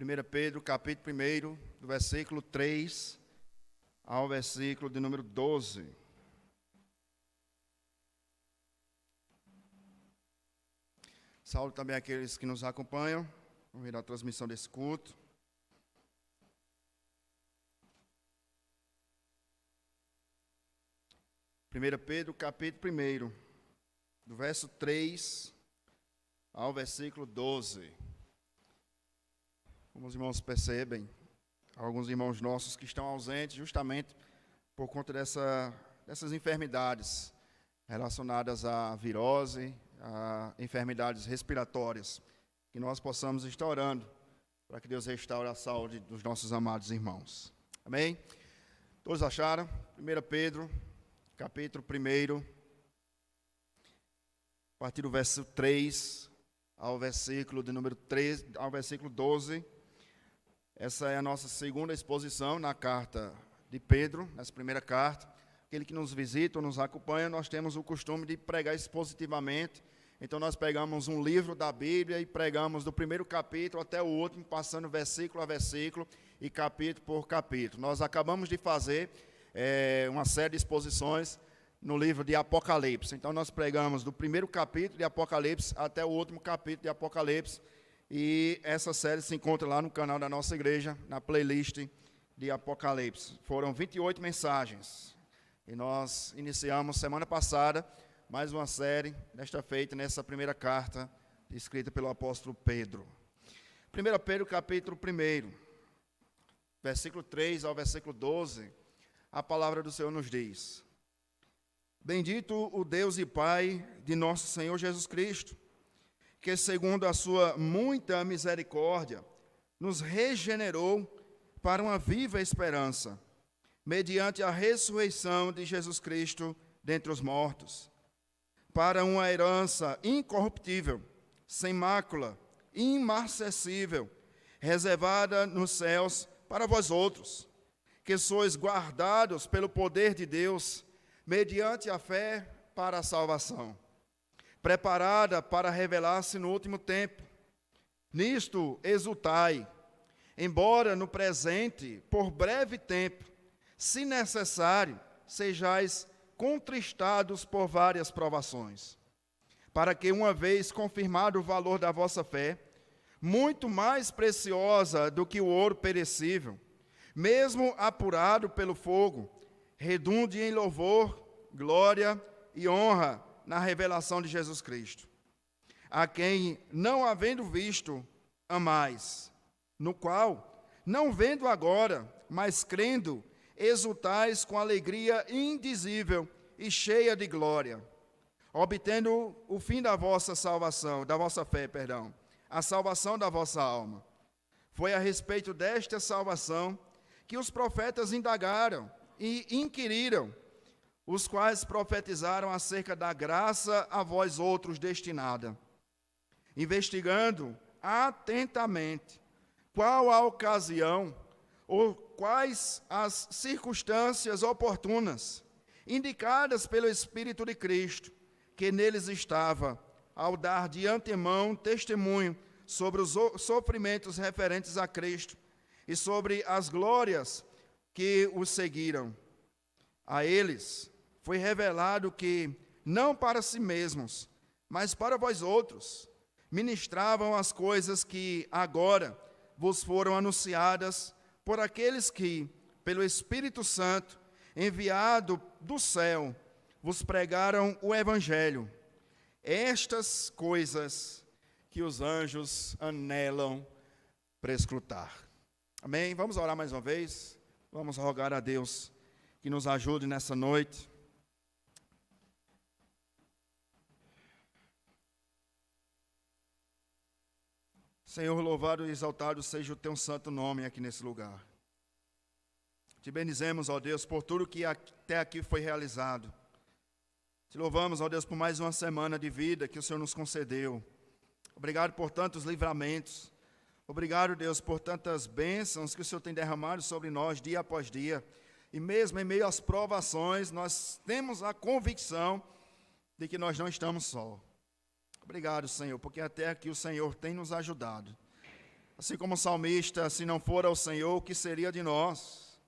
1 Pedro, capítulo 1, do versículo 3 ao versículo de número 12. Saúdo também aqueles que nos acompanham, vão ver a transmissão desse culto. Primeira Pedro, capítulo 1, do verso 3 ao versículo 12. Como os irmãos percebem, alguns irmãos nossos que estão ausentes justamente por conta dessas enfermidades relacionadas à virose, a enfermidades respiratórias, que nós possamos estar orando para que Deus restaure a saúde dos nossos amados irmãos. Amém? Todos acharam? 1 Pedro, capítulo 1, a partir do verso 3 ao versículo de número 13, ao versículo 12. Essa é a nossa segunda exposição na carta de Pedro, nessa primeira carta. Aquele que nos visita ou nos acompanha, nós temos o costume de pregar expositivamente. Então nós pegamos um livro da Bíblia e pregamos do primeiro capítulo até o último, passando versículo a versículo e capítulo por capítulo. Nós acabamos de fazer uma série de exposições no livro de Apocalipse. Então nós pregamos do primeiro capítulo de Apocalipse até o último capítulo de Apocalipse. E essa série se encontra lá no canal da nossa igreja, na playlist de Apocalipse. Foram 28 mensagens. E nós iniciamos semana passada mais uma série, desta feita nessa primeira carta, escrita pelo apóstolo Pedro. 1 Pedro, capítulo 1, versículo 3 ao versículo 12, a palavra do Senhor nos diz: Bendito o Deus e Pai de nosso Senhor Jesus Cristo, que segundo a sua muita misericórdia, nos regenerou para uma viva esperança, mediante a ressurreição de Jesus Cristo dentre os mortos, para uma herança incorruptível, sem mácula, imarcessível, reservada nos céus para vós outros, que sois guardados pelo poder de Deus, mediante a fé para a salvação, preparada para revelar-se no último tempo. Nisto exultai, embora no presente, por breve tempo, se necessário, sejais contristados por várias provações, para que, uma vez confirmado o valor da vossa fé, muito mais preciosa do que o ouro perecível, mesmo apurado pelo fogo, redunde em louvor, glória e honra na revelação de Jesus Cristo, a quem, não havendo visto, amais, no qual, não vendo agora, mas crendo, exultais com alegria indizível e cheia de glória, obtendo o fim da vossa salvação, da vossa fé, a salvação da vossa alma. Foi a respeito desta salvação que os profetas indagaram e inquiriram, os quais profetizaram acerca da graça a vós outros destinada, investigando atentamente qual a ocasião ou quais as circunstâncias oportunas, indicadas pelo Espírito de Cristo, que neles estava, ao dar de antemão testemunho sobre os sofrimentos referentes a Cristo e sobre as glórias que os seguiram. A eles foi revelado que, não para si mesmos, mas para vós outros, ministravam as coisas que agora vos foram anunciadas por aqueles que, pelo Espírito Santo, enviado do céu, vos pregaram o Evangelho. Estas coisas que os anjos anelam prescrutar. Amém? Vamos orar mais uma vez. Vamos rogar a Deus que nos ajude nessa noite. Senhor, louvado e exaltado seja o teu santo nome aqui nesse lugar. Te bendizemos, ó Deus, por tudo que até aqui foi realizado. Te louvamos, ó Deus, por mais uma semana de vida que o Senhor nos concedeu. Obrigado por tantos livramentos. Obrigado, Deus, por tantas bênçãos que o Senhor tem derramado sobre nós dia após dia. E mesmo em meio às provações, nós temos a convicção de que nós não estamos só. Obrigado, Senhor, porque até aqui o Senhor tem nos ajudado. Assim como o salmista, se não for ao Senhor, o que seria de nós?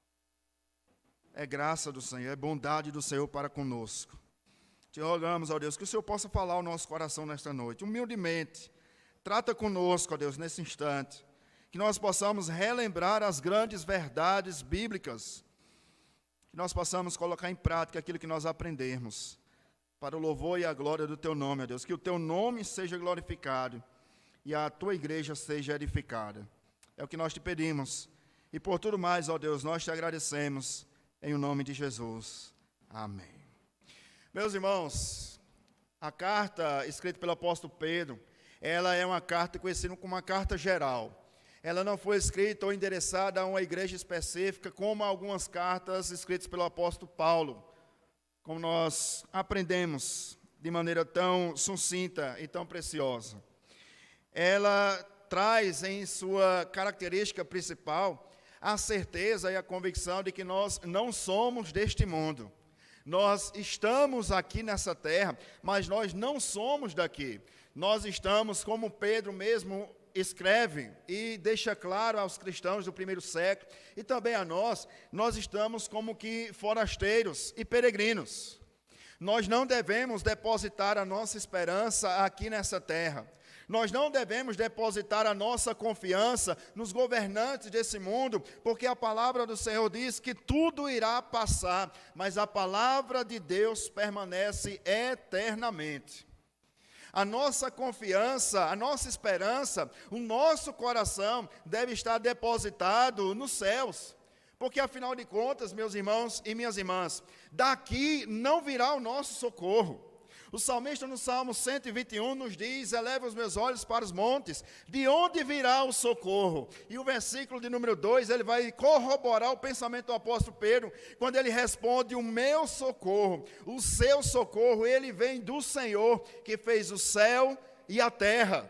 É graça do Senhor, é bondade do Senhor para conosco. Te rogamos, ó Deus, que o Senhor possa falar ao nosso coração nesta noite, humildemente. Trata conosco, ó Deus, nesse instante. Que nós possamos relembrar as grandes verdades bíblicas. Que nós possamos colocar em prática aquilo que nós aprendemos. Para o louvor e a glória do Teu nome, ó Deus. Que o Teu nome seja glorificado e a Tua igreja seja edificada. É o que nós te pedimos. E por tudo mais, ó Deus, nós te agradecemos. Em o nome de Jesus. Amém. Meus irmãos, a carta escrita pelo apóstolo Pedro, ela é uma carta conhecida como uma carta geral. Ela não foi escrita ou endereçada a uma igreja específica, como algumas cartas escritas pelo apóstolo Paulo, como nós aprendemos de maneira tão sucinta e tão preciosa. Ela traz em sua característica principal a certeza e a convicção de que nós não somos deste mundo. Nós estamos aqui nessa terra, mas nós não somos daqui. Nós estamos, como Pedro mesmo escreve e deixa claro aos cristãos do primeiro século, e também a nós estamos como que forasteiros e peregrinos. Nós não devemos depositar a nossa esperança aqui nessa terra. Nós não devemos depositar a nossa confiança nos governantes desse mundo, porque a palavra do Senhor diz que tudo irá passar, mas a palavra de Deus permanece eternamente. A nossa confiança, a nossa esperança, o nosso coração deve estar depositado nos céus. Porque, afinal de contas, meus irmãos e minhas irmãs, daqui não virá o nosso socorro. O salmista no Salmo 121 nos diz: eleva os meus olhos para os montes, de onde virá o socorro? E o versículo de número 2, ele vai corroborar o pensamento do apóstolo Pedro, quando ele responde: o meu socorro, o seu socorro, ele vem do Senhor, que fez o céu e a terra.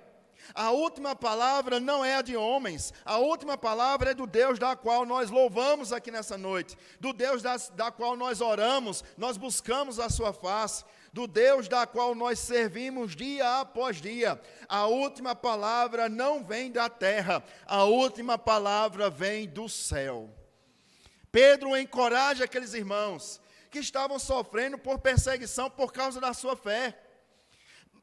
A última palavra não é a de homens, a última palavra é do Deus da qual nós louvamos aqui nessa noite, do Deus da qual nós oramos, nós buscamos a sua face, do Deus da qual nós servimos dia após dia. A última palavra não vem da terra, a última palavra vem do céu. Pedro encoraja aqueles irmãos que estavam sofrendo por perseguição por causa da sua fé.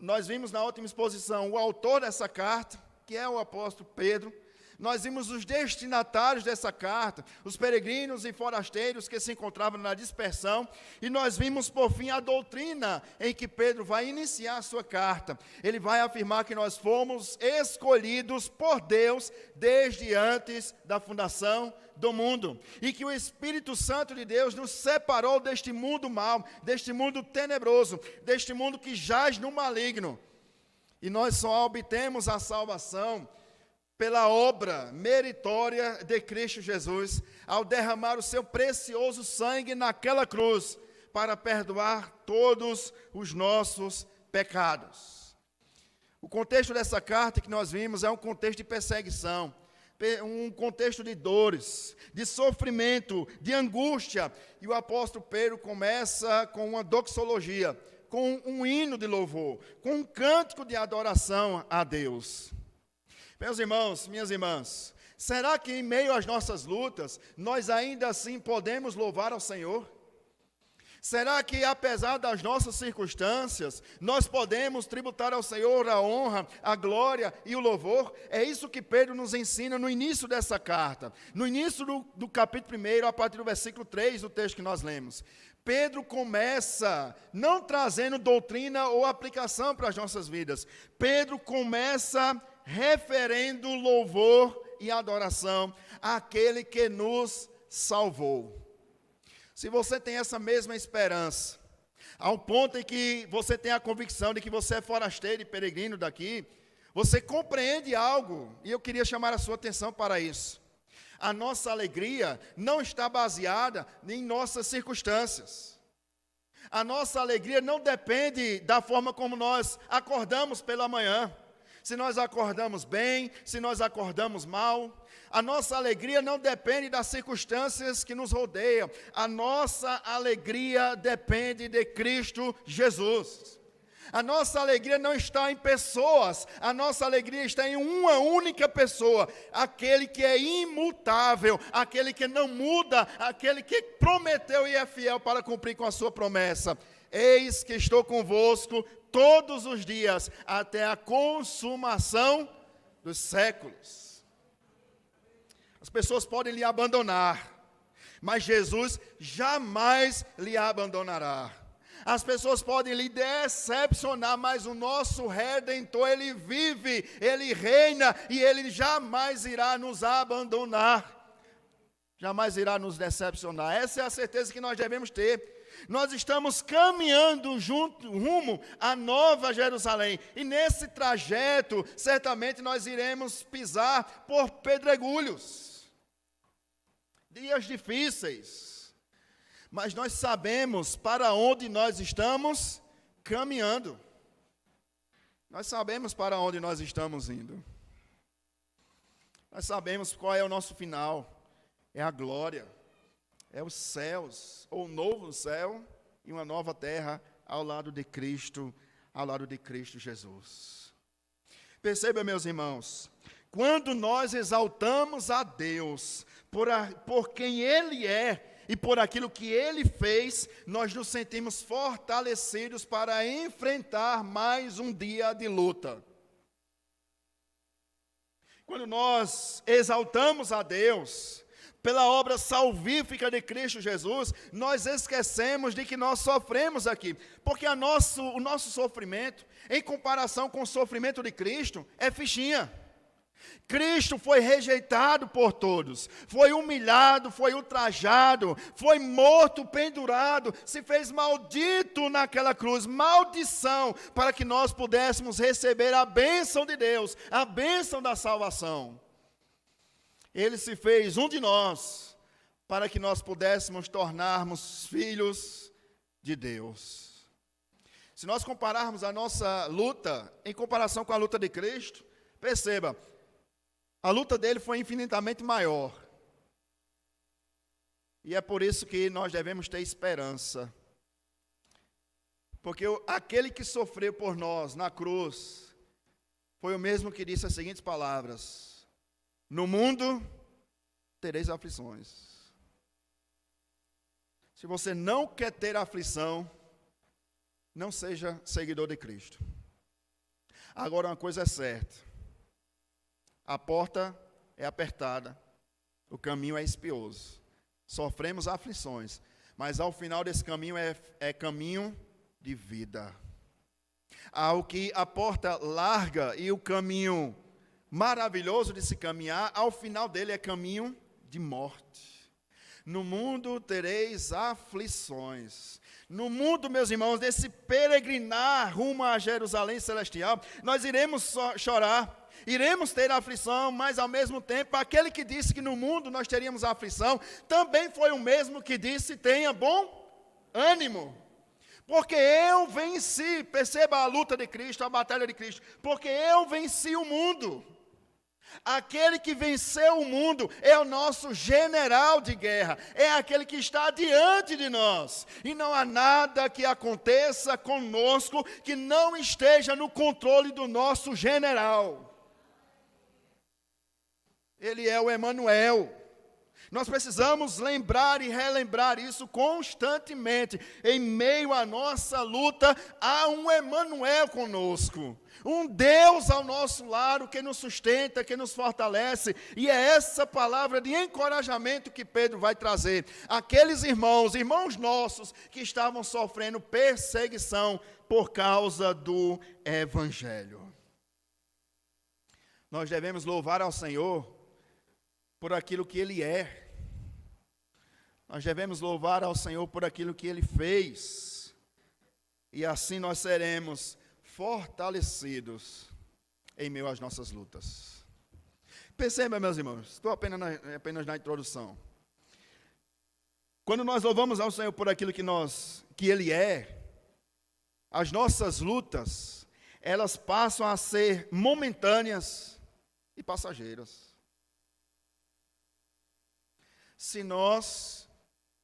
Nós vimos na última exposição o autor dessa carta, que é o apóstolo Pedro. Nós vimos os destinatários dessa carta, os peregrinos e forasteiros que se encontravam na dispersão, e nós vimos, por fim, a doutrina em que Pedro vai iniciar a sua carta. Ele vai afirmar que nós fomos escolhidos por Deus desde antes da fundação do mundo, e que o Espírito Santo de Deus nos separou deste mundo mau, deste mundo tenebroso, deste mundo que jaz no maligno. E nós só obtemos a salvação pela obra meritória de Cristo Jesus, ao derramar o seu precioso sangue naquela cruz, para perdoar todos os nossos pecados. O contexto dessa carta que nós vimos é um contexto de perseguição, um contexto de dores, de sofrimento, de angústia, e o apóstolo Pedro começa com uma doxologia, com um hino de louvor, com um cântico de adoração a Deus. Meus irmãos, minhas irmãs, será que em meio às nossas lutas, nós ainda assim podemos louvar ao Senhor? Será que apesar das nossas circunstâncias, nós podemos tributar ao Senhor a honra, a glória e o louvor? É isso que Pedro nos ensina no início dessa carta. No início do capítulo 1, a partir do versículo 3, do texto que nós lemos. Pedro começa não trazendo doutrina ou aplicação para as nossas vidas. Pedro começa referendo louvor e adoração àquele que nos salvou. Se você tem essa mesma esperança, ao ponto em que você tem a convicção de que você é forasteiro e peregrino daqui, você compreende algo, e eu queria chamar a sua atenção para isso. A nossa alegria não está baseada em nossas circunstâncias. A nossa alegria não depende da forma como nós acordamos pela manhã. Se nós acordamos bem, se nós acordamos mal. A nossa alegria não depende das circunstâncias que nos rodeiam. A nossa alegria depende de Cristo Jesus. A nossa alegria não está em pessoas, a nossa alegria está em uma única pessoa, aquele que é imutável, aquele que não muda, aquele que prometeu e é fiel para cumprir com a sua promessa. Eis que estou convosco todos os dias, até a consumação dos séculos. As pessoas podem lhe abandonar, mas Jesus jamais lhe abandonará. As pessoas podem lhe decepcionar, mas o nosso Redentor, Ele vive, Ele reina e Ele jamais irá nos abandonar. Jamais irá nos decepcionar. Essa é a certeza que nós devemos ter. Nós estamos caminhando rumo à Nova Jerusalém. E nesse trajeto, certamente nós iremos pisar por pedregulhos. Dias difíceis. Mas nós sabemos para onde nós estamos caminhando. Nós sabemos para onde nós estamos indo. Nós sabemos qual é o nosso final. É a glória. É os céus, ou um novo céu e uma nova terra ao lado de Cristo Jesus. Perceba, meus irmãos, quando nós exaltamos a Deus por quem Ele é, e por aquilo que Ele fez, nós nos sentimos fortalecidos para enfrentar mais um dia de luta. Quando nós exaltamos a Deus pela obra salvífica de Cristo Jesus, nós esquecemos de que nós sofremos aqui. Porque o nosso sofrimento, em comparação com o sofrimento de Cristo, é fichinha. Cristo foi rejeitado por todos, foi humilhado, foi ultrajado, foi morto, pendurado, se fez maldito naquela cruz, maldição, para que nós pudéssemos receber a bênção de Deus, a bênção da salvação. Ele se fez um de nós, para que nós pudéssemos tornarmos filhos de Deus. Se nós compararmos a nossa luta, em comparação com a luta de Cristo, perceba, a luta dele foi infinitamente maior. E é por isso que nós devemos ter esperança. Porque aquele que sofreu por nós na cruz, foi o mesmo que disse as seguintes palavras: no mundo tereis aflições. Se você não quer ter aflição, não seja seguidor de Cristo. Agora, uma coisa é certa. A porta é apertada, o caminho é espinhoso. Sofremos aflições, mas ao final desse caminho é caminho de vida. Ao que a porta larga e o caminho maravilhoso de se caminhar, ao final dele é caminho de morte. No mundo tereis aflições. No mundo, meus irmãos, desse peregrinar rumo a Jerusalém celestial, nós iremos chorar. Iremos ter aflição, mas ao mesmo tempo, aquele que disse que no mundo nós teríamos aflição, também foi o mesmo que disse: tenha bom ânimo. Porque eu venci, perceba a luta de Cristo, a batalha de Cristo, porque eu venci o mundo. Aquele que venceu o mundo é o nosso general de guerra, é aquele que está diante de nós. E não há nada que aconteça conosco que não esteja no controle do nosso general. Ele é o Emanuel. Nós precisamos lembrar e relembrar isso constantemente. Em meio à nossa luta, há um Emanuel conosco. Um Deus ao nosso lado que nos sustenta, que nos fortalece. E é essa palavra de encorajamento que Pedro vai trazer. Aqueles irmãos nossos que estavam sofrendo perseguição por causa do Evangelho. Nós devemos louvar ao Senhor por aquilo que Ele é. Nós devemos louvar ao Senhor por aquilo que Ele fez. E assim nós seremos fortalecidos em meio às nossas lutas. Perceba, meus irmãos, estou apenas na introdução. Quando nós louvamos ao Senhor por aquilo que Ele é, as nossas lutas, elas passam a ser momentâneas e passageiras. Se nós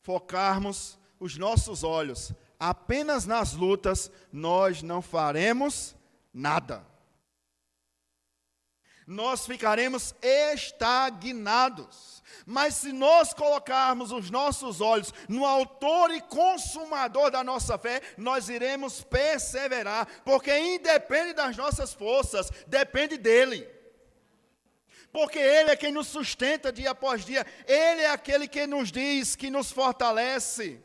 focarmos os nossos olhos apenas nas lutas, nós não faremos nada. Nós ficaremos estagnados. Mas se nós colocarmos os nossos olhos no autor e consumador da nossa fé, nós iremos perseverar, porque independe das nossas forças, depende dele. Porque ele é quem nos sustenta dia após dia, ele é aquele que nos diz, que nos fortalece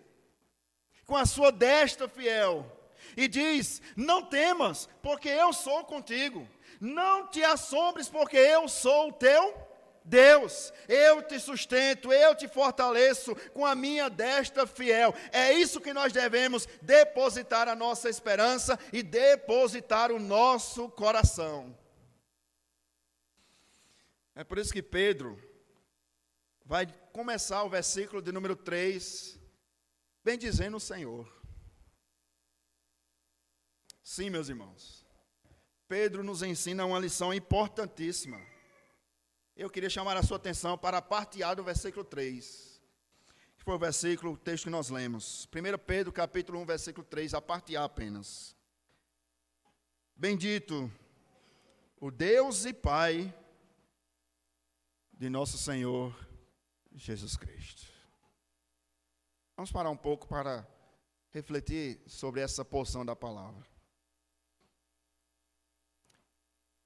com a sua destra fiel. E diz: não temas, porque eu sou contigo. Não te assombres, porque eu sou o teu Deus. Eu te sustento, eu te fortaleço com a minha destra fiel. É isso que nós devemos depositar a nossa esperança e depositar o nosso coração. É por isso que Pedro vai começar o versículo de número 3, bendizendo o Senhor. Sim, meus irmãos. Pedro nos ensina uma lição importantíssima. Eu queria chamar a sua atenção para a parte A do versículo 3, que foi o texto que nós lemos. 1 Pedro, capítulo 1, versículo 3, a parte A apenas. Bendito o Deus e Pai de nosso Senhor Jesus Cristo. Vamos parar um pouco para refletir sobre essa porção da palavra.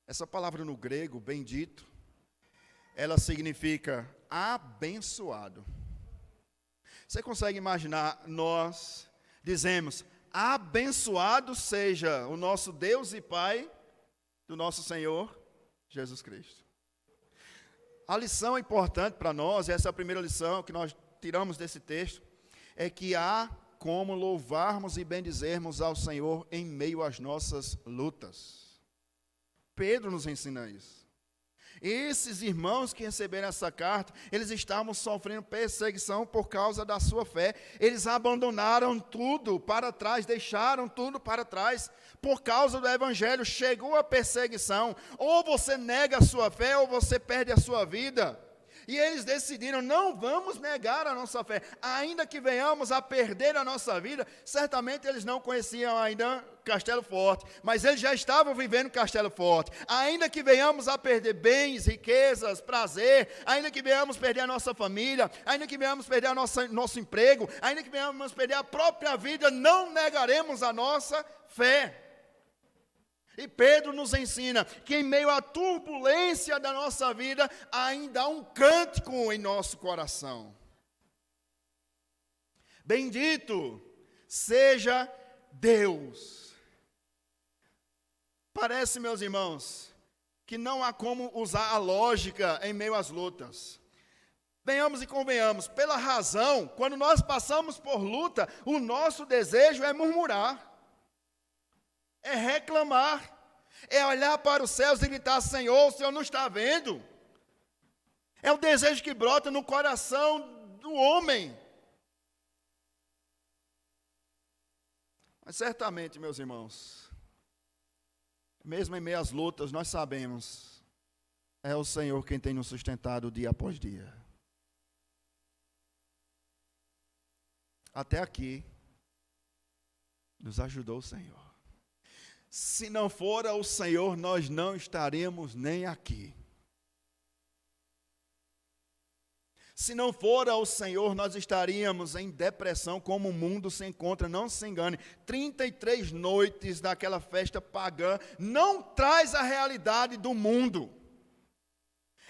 Essa palavra no grego, bendito, ela significa abençoado. Você consegue imaginar, nós dizemos, abençoado seja o nosso Deus e Pai do nosso Senhor Jesus Cristo. A lição importante para nós, essa é a primeira lição que nós tiramos desse texto, é que há como louvarmos e bendizermos ao Senhor em meio às nossas lutas. Pedro nos ensina isso. Esses irmãos que receberam essa carta, eles estavam sofrendo perseguição por causa da sua fé. Eles abandonaram tudo para trás, deixaram tudo para trás. Por causa do evangelho, chegou a perseguição. Ou você nega a sua fé, ou você perde a sua vida. E eles decidiram, não vamos negar a nossa fé, ainda que venhamos a perder a nossa vida. Certamente eles não conheciam ainda Castelo Forte, mas eles já estavam vivendo Castelo Forte. Ainda que venhamos a perder bens, riquezas, prazer, ainda que venhamos perder a nossa família, ainda que venhamos perder nosso emprego, ainda que venhamos perder a própria vida, não negaremos a nossa fé. E Pedro nos ensina que em meio à turbulência da nossa vida, ainda há um cântico em nosso coração. Bendito seja Deus. Parece, meus irmãos, que não há como usar a lógica em meio às lutas. Venhamos e convenhamos, pela razão, quando nós passamos por luta, o nosso desejo é murmurar. É reclamar, é olhar para os céus e gritar: Senhor, o Senhor não está vendo? É o desejo que brota no coração do homem. Mas certamente, meus irmãos, mesmo em meio às lutas, nós sabemos, é o Senhor quem tem nos sustentado dia após dia. Até aqui, nos ajudou o Senhor. Se não fora o Senhor, nós não estaremos nem aqui. Se não fora o Senhor, nós estaríamos em depressão como o mundo se encontra. Não se engane, 33 noites daquela festa pagã não traz a realidade do mundo.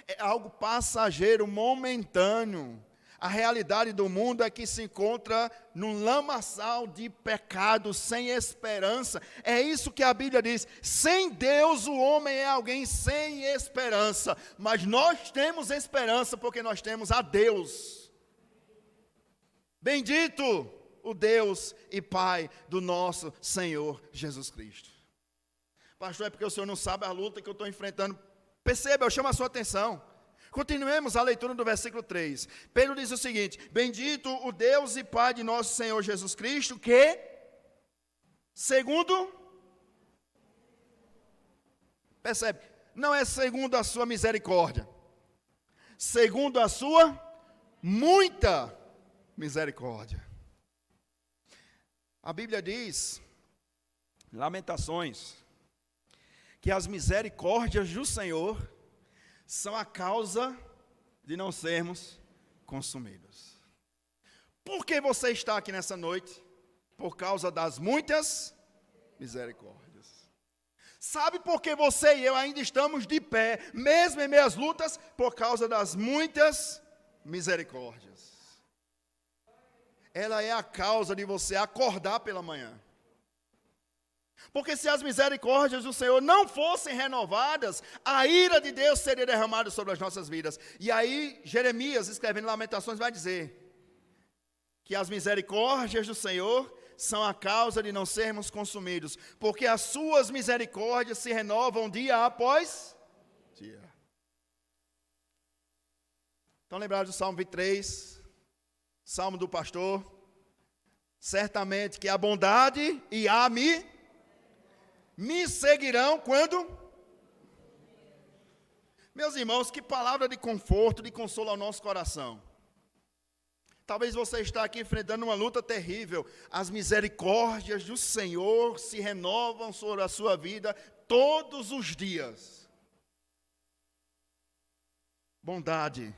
É algo passageiro, momentâneo. A realidade do mundo é que se encontra num lamaçal de pecado, sem esperança. É isso que a Bíblia diz. Sem Deus o homem é alguém sem esperança. Mas nós temos esperança porque nós temos a Deus. Bendito o Deus e Pai do nosso Senhor Jesus Cristo. Pastor, é porque o senhor não sabe a luta que eu estou enfrentando. Perceba, eu chamo a sua atenção. Continuemos a leitura do versículo 3. Pedro diz o seguinte: bendito o Deus e Pai de nosso Senhor Jesus Cristo, que, segundo, percebe, não é segundo a sua misericórdia, segundo a sua muita misericórdia. A Bíblia diz, Lamentações, que as misericórdias do Senhor são a causa de não sermos consumidos. Por que você está aqui nessa noite? Por causa das muitas misericórdias. Sabe por que você e eu ainda estamos de pé, mesmo em meio às lutas? Por causa das muitas misericórdias. Ela é a causa de você acordar pela manhã. Porque se as misericórdias do Senhor não fossem renovadas, a ira de Deus seria derramada sobre as nossas vidas. E aí, Jeremias, escrevendo Lamentações, vai dizer que as misericórdias do Senhor são a causa de não sermos consumidos, porque as suas misericórdias se renovam dia após dia. Estão lembrados do Salmo 23, Salmo do pastor? Certamente que a bondade e a me seguirão quando? Meus irmãos, que palavra de conforto, de consolo ao nosso coração. Talvez você está aqui enfrentando uma luta terrível. As misericórdias do Senhor se renovam sobre a sua vida todos os dias. Bondade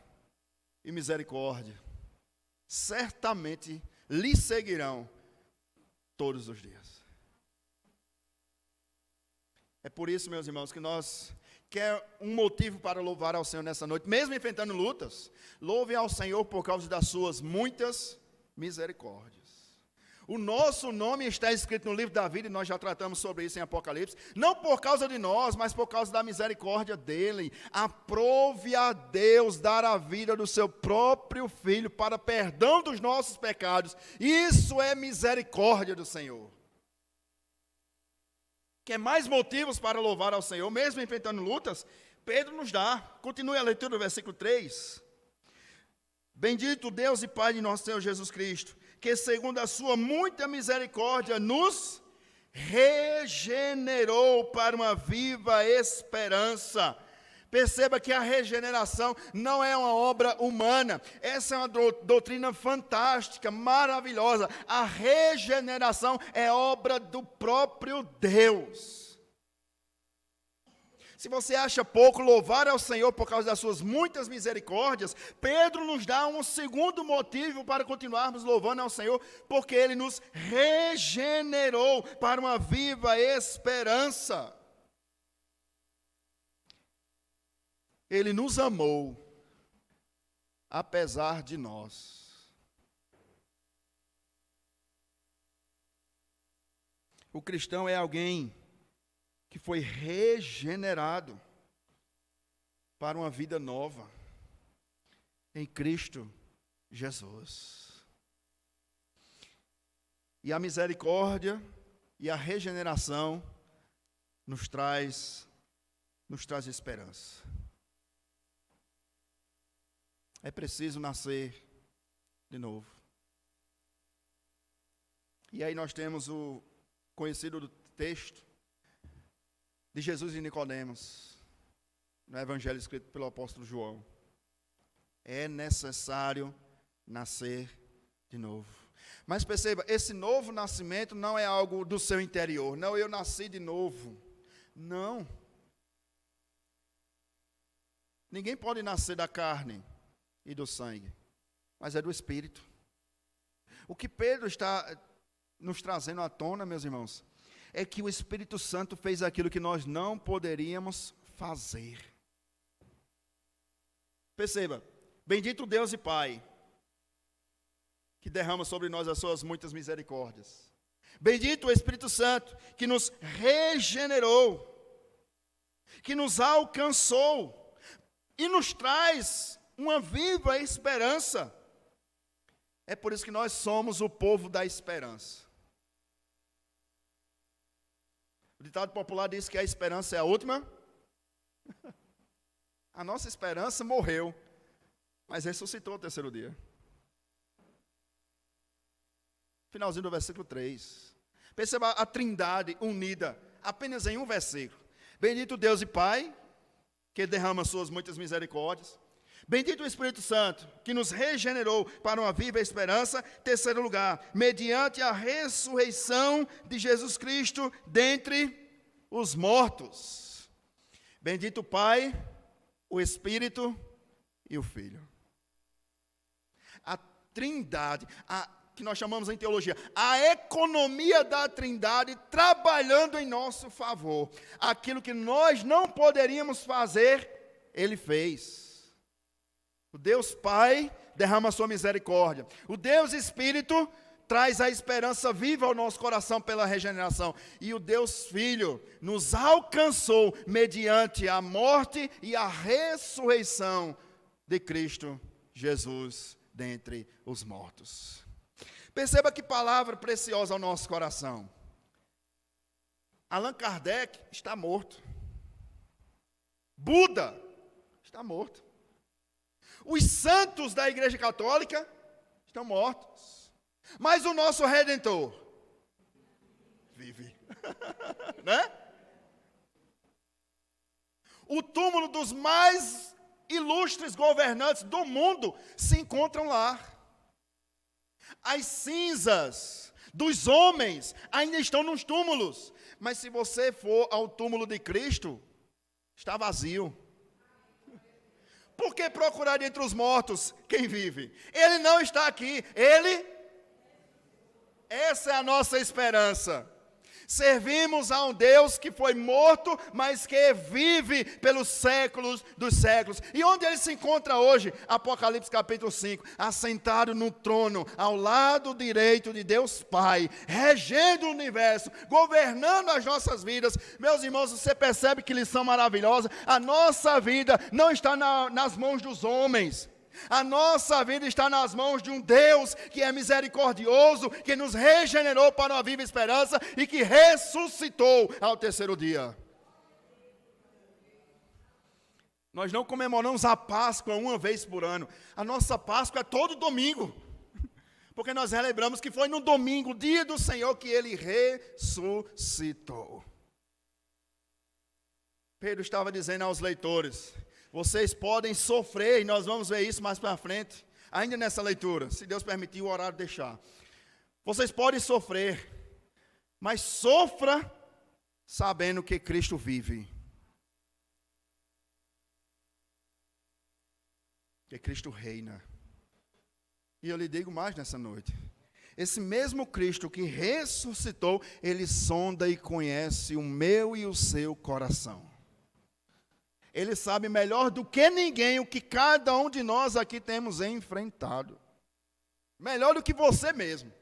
e misericórdia certamente lhe seguirão todos os dias. É por isso, meus irmãos, que nós quer um motivo para louvar ao Senhor nessa noite, mesmo enfrentando lutas. Louve ao Senhor por causa das suas muitas misericórdias. O nosso nome está escrito no livro da vida, e nós já tratamos sobre isso em Apocalipse, não por causa de nós, mas por causa da misericórdia dele. Aprove a Deus dar a vida do seu próprio Filho para perdão dos nossos pecados. Isso é misericórdia do Senhor. Quer mais motivos para louvar ao Senhor, mesmo enfrentando lutas? Pedro nos dá. Continue a leitura do versículo 3. Bendito Deus e Pai de nosso Senhor Jesus Cristo, que segundo a sua muita misericórdia nos regenerou para uma viva esperança. Perceba que a regeneração não é uma obra humana. Essa é uma doutrina fantástica, maravilhosa. A regeneração é obra do próprio Deus. Se você acha pouco louvar ao Senhor por causa das suas muitas misericórdias, Pedro nos dá um segundo motivo para continuarmos louvando ao Senhor, porque Ele nos regenerou para uma viva esperança. Ele nos amou, apesar de nós. O cristão é alguém que foi regenerado para uma vida nova em Cristo Jesus. E a misericórdia e a regeneração nos traz esperança. É preciso nascer de novo. E aí nós temos o conhecido texto de Jesus e Nicodemos, no evangelho escrito pelo apóstolo João. É necessário nascer de novo. Mas perceba, esse novo nascimento não é algo do seu interior. Não, eu nasci de novo. Não. Ninguém pode nascer da carne e do sangue, mas é do Espírito. O que Pedro está nos trazendo à tona, meus irmãos, é que o Espírito Santo fez aquilo que nós não poderíamos fazer. Perceba, bendito Deus e Pai, que derrama sobre nós as suas muitas misericórdias. Bendito o Espírito Santo, que nos regenerou, que nos alcançou e nos traz uma viva esperança. É por isso que nós somos o povo da esperança. O ditado popular diz que a esperança é a última. A nossa esperança morreu, mas ressuscitou ao terceiro dia. Finalzinho do versículo 3. Perceba a trindade unida apenas em um versículo. Bendito Deus e Pai, que derrama suas muitas misericórdias. Bendito o Espírito Santo, que nos regenerou para uma viva esperança. Terceiro lugar, mediante a ressurreição de Jesus Cristo dentre os mortos. Bendito o Pai, o Espírito e o Filho. A Trindade, que nós chamamos em teologia, a economia da Trindade trabalhando em nosso favor. Aquilo que nós não poderíamos fazer, Ele fez. O Deus Pai derrama a sua misericórdia. O Deus Espírito traz a esperança viva ao nosso coração pela regeneração. E o Deus Filho nos alcançou mediante a morte e a ressurreição de Cristo Jesus dentre os mortos. Perceba que palavra preciosa ao nosso coração. Allan Kardec está morto. Buda está morto. Os santos da Igreja Católica estão mortos. Mas o nosso Redentor vive. Né? O túmulo dos mais ilustres governantes do mundo se encontram lá. As cinzas dos homens ainda estão nos túmulos. Mas se você for ao túmulo de Cristo, está vazio. Por que procurar entre os mortos quem vive? Ele não está aqui, essa é a nossa esperança. Servimos a um Deus que foi morto, mas que vive pelos séculos dos séculos. E onde ele se encontra hoje? Apocalipse capítulo 5, assentado no trono, ao lado direito de Deus Pai, regendo o universo, governando as nossas vidas. Meus irmãos, você percebe que lição maravilhosa? A nossa vida não está nas mãos dos homens. A nossa vida está nas mãos de um Deus que é misericordioso, que nos regenerou para uma viva esperança e que ressuscitou ao terceiro dia. Nós não comemoramos a Páscoa uma vez por ano. A nossa Páscoa é todo domingo. Porque nós relembramos que foi no domingo, dia do Senhor, que Ele ressuscitou. Pedro estava dizendo aos leitores: vocês podem sofrer, e nós vamos ver isso mais para frente, ainda nessa leitura, se Deus permitir o horário deixar. Vocês podem sofrer, mas sofra sabendo que Cristo vive. Que Cristo reina. E eu lhe digo mais nessa noite. Esse mesmo Cristo que ressuscitou, Ele sonda e conhece o meu e o seu coração. Ele sabe melhor do que ninguém o que cada um de nós aqui temos enfrentado. Melhor do que você mesmo.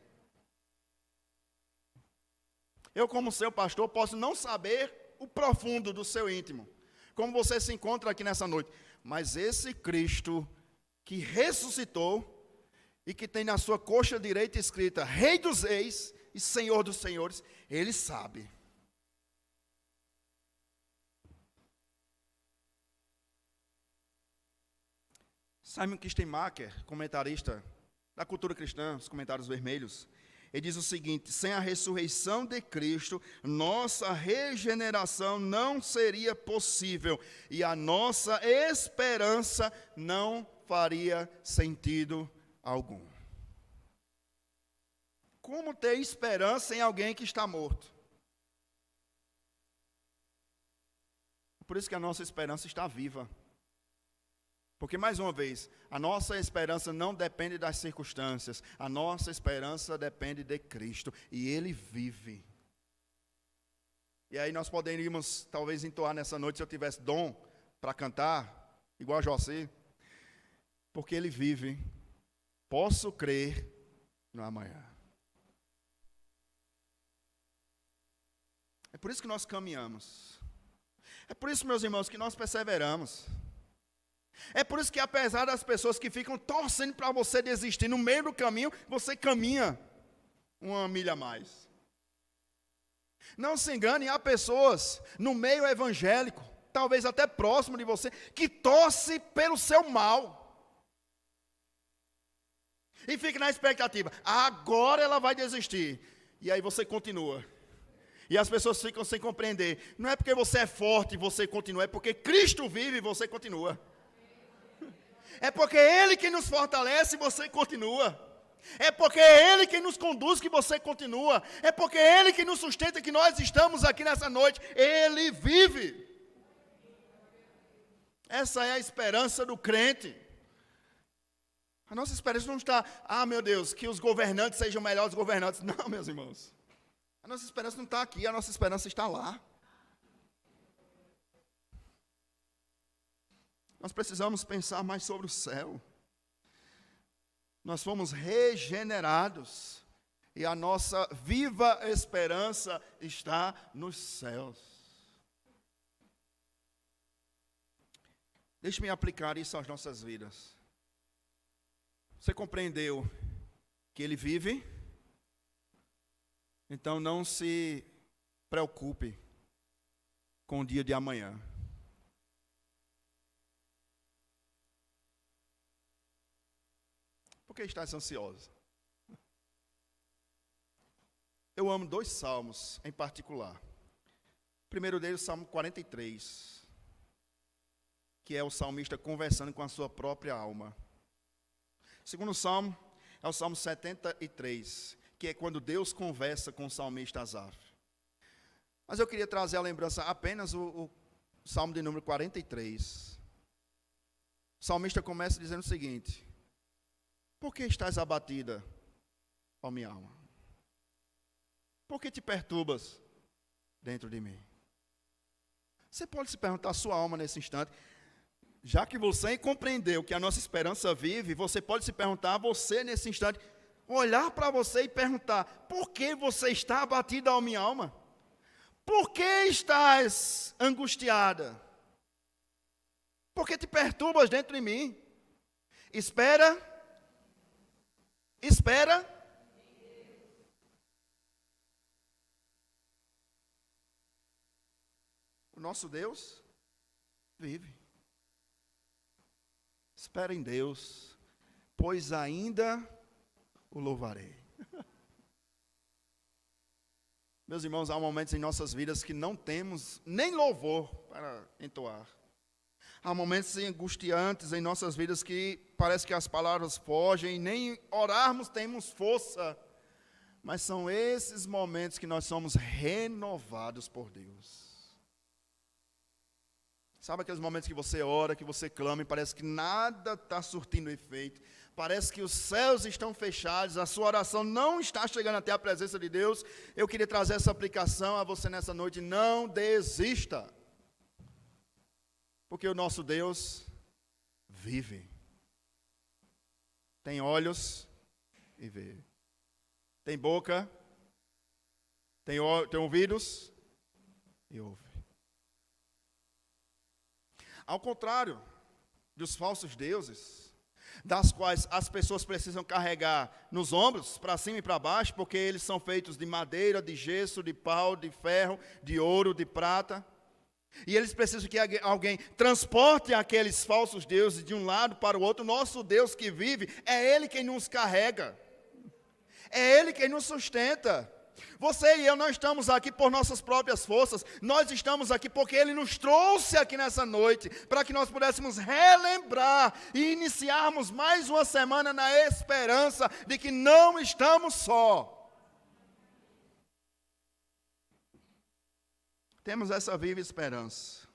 Eu, como seu pastor, posso não saber o profundo do seu íntimo, como você se encontra aqui nessa noite. Mas esse Cristo que ressuscitou e que tem na sua coxa direita escrita Rei dos Reis e Senhor dos Senhores, Ele sabe. Simon Kistemaker, comentarista da cultura cristã, os comentários vermelhos, ele diz o seguinte: sem a ressurreição de Cristo, nossa regeneração não seria possível e a nossa esperança não faria sentido algum. Como ter esperança em alguém que está morto? Por isso que a nossa esperança está viva. Porque, mais uma vez, a nossa esperança não depende das circunstâncias. A nossa esperança depende de Cristo. E Ele vive. E aí nós poderíamos, talvez, entoar nessa noite, se eu tivesse dom para cantar, igual a José. Porque Ele vive. Posso crer no amanhã. É por isso que nós caminhamos. É por isso, meus irmãos, que nós perseveramos. É por isso que, apesar das pessoas que ficam torcendo para você desistir no meio do caminho, você caminha uma milha a mais. Não se engane, há pessoas no meio evangélico, talvez até próximo de você, que torce pelo seu mal. E fica na expectativa, agora ela vai desistir. E aí você continua. E as pessoas ficam sem compreender. Não é porque você é forte e você continua, é porque Cristo vive e você continua. É porque é Ele quem nos fortalece e você continua. É porque é Ele quem nos conduz que você continua. É porque é Ele quem nos sustenta que nós estamos aqui nessa noite. Ele vive. Essa é a esperança do crente. A nossa esperança não está, meu Deus, que os governantes sejam melhores governantes. Não, meus irmãos. A nossa esperança não está aqui, a nossa esperança está lá. Nós precisamos pensar mais sobre o céu. Nós fomos regenerados e a nossa viva esperança está nos céus. Deixe-me aplicar isso às nossas vidas. Você compreendeu que Ele vive? Então não se preocupe com o dia de amanhã. Por que estás ansioso? Eu amo 2 salmos em particular. O primeiro deles, o Salmo 43, que é o salmista conversando com a sua própria alma. O segundo salmo é o Salmo 73, que é quando Deus conversa com o salmista Asaf. Mas eu queria trazer à lembrança apenas o Salmo de número 43. O salmista começa dizendo o seguinte: por que estás abatida, ó minha alma? Por que te perturbas dentro de mim? Você pode se perguntar a sua alma nesse instante. Já que você compreendeu que a nossa esperança vive, você pode se perguntar a você nesse instante, olhar para você e perguntar: por que você está abatida, ó minha alma? Por que estás angustiada? Por que te perturbas dentro de mim? Espera. O nosso Deus vive. Espera em Deus, pois ainda o louvarei. Meus irmãos, há momentos em nossas vidas que não temos nem louvor para entoar. Há momentos angustiantes em nossas vidas que parece que as palavras fogem, nem orarmos temos força. Mas são esses momentos que nós somos renovados por Deus. Sabe aqueles momentos que você ora, que você clama e parece que nada está surtindo efeito? Parece que os céus estão fechados, a sua oração não está chegando até a presença de Deus. Eu queria trazer essa aplicação a você nessa noite. Não desista. Porque o nosso Deus vive. Tem olhos e vê. Tem boca, tem ouvidos e ouve. Ao contrário dos falsos deuses, das quais as pessoas precisam carregar nos ombros, para cima e para baixo, porque eles são feitos de madeira, de gesso, de pau, de ferro, de ouro, de prata. E eles precisam que alguém transporte aqueles falsos deuses de um lado para o outro. Nosso Deus que vive, é Ele quem nos carrega. É Ele quem nos sustenta. Você e eu não estamos aqui por nossas próprias forças. Nós estamos aqui porque Ele nos trouxe aqui nessa noite, para que nós pudéssemos relembrar e iniciarmos mais uma semana na esperança de que não estamos só. Temos essa viva esperança.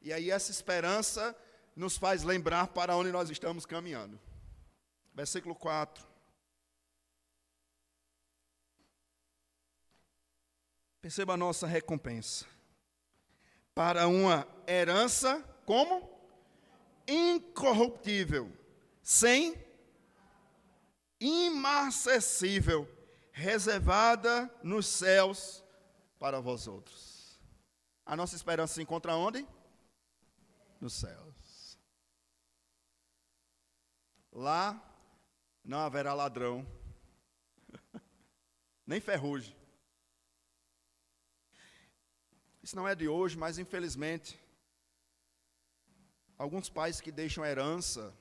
E aí essa esperança nos faz lembrar para onde nós estamos caminhando. Versículo 4. Perceba a nossa recompensa. Para uma herança, como? Incorruptível, sem imarcessível, reservada nos céus para vós outros. A nossa esperança se encontra onde? Nos céus. Lá não haverá ladrão, nem ferrugem. Isso não é de hoje, mas infelizmente, alguns pais que deixam herança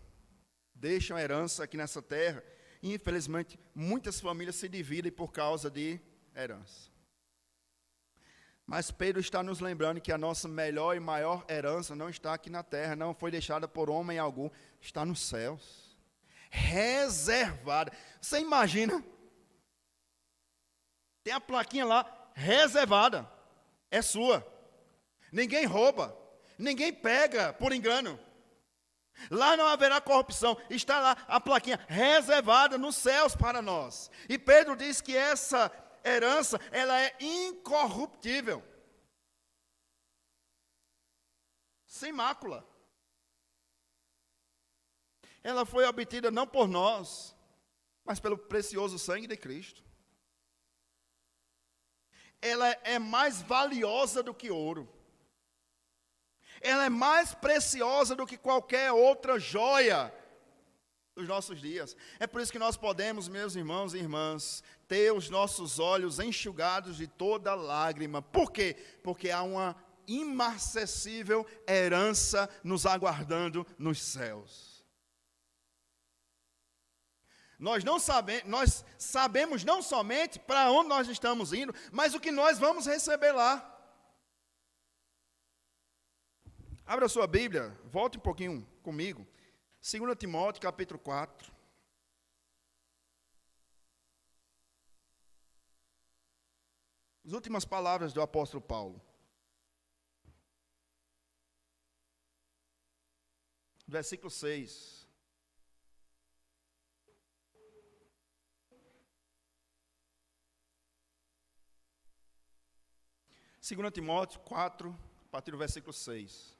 aqui nessa terra, e infelizmente muitas famílias se dividem por causa de herança. Mas Pedro está nos lembrando que a nossa melhor e maior herança não está aqui na terra, não foi deixada por homem algum, está nos céus. Reservada. Você imagina? Tem a plaquinha lá, reservada. É sua. Ninguém rouba. Ninguém pega por engano. Lá não haverá corrupção. Está lá a plaquinha reservada nos céus para nós. E Pedro diz que essa herança, ela é incorruptível. Sem mácula. Ela foi obtida não por nós, mas pelo precioso sangue de Cristo. Ela é mais valiosa do que ouro. Ela é mais preciosa do que qualquer outra joia dos nossos dias. É por isso que nós podemos, meus irmãos e irmãs, ter os nossos olhos enxugados de toda lágrima. Por quê? Porque há uma imarcessível herança nos aguardando nos céus. Nós sabemos não somente para onde nós estamos indo, mas o que nós vamos receber lá. Abra a sua Bíblia, volte um pouquinho comigo. 2 Timóteo, capítulo 4. As últimas palavras do apóstolo Paulo. Versículo 6. Segunda Timóteo 4, a partir do versículo 6.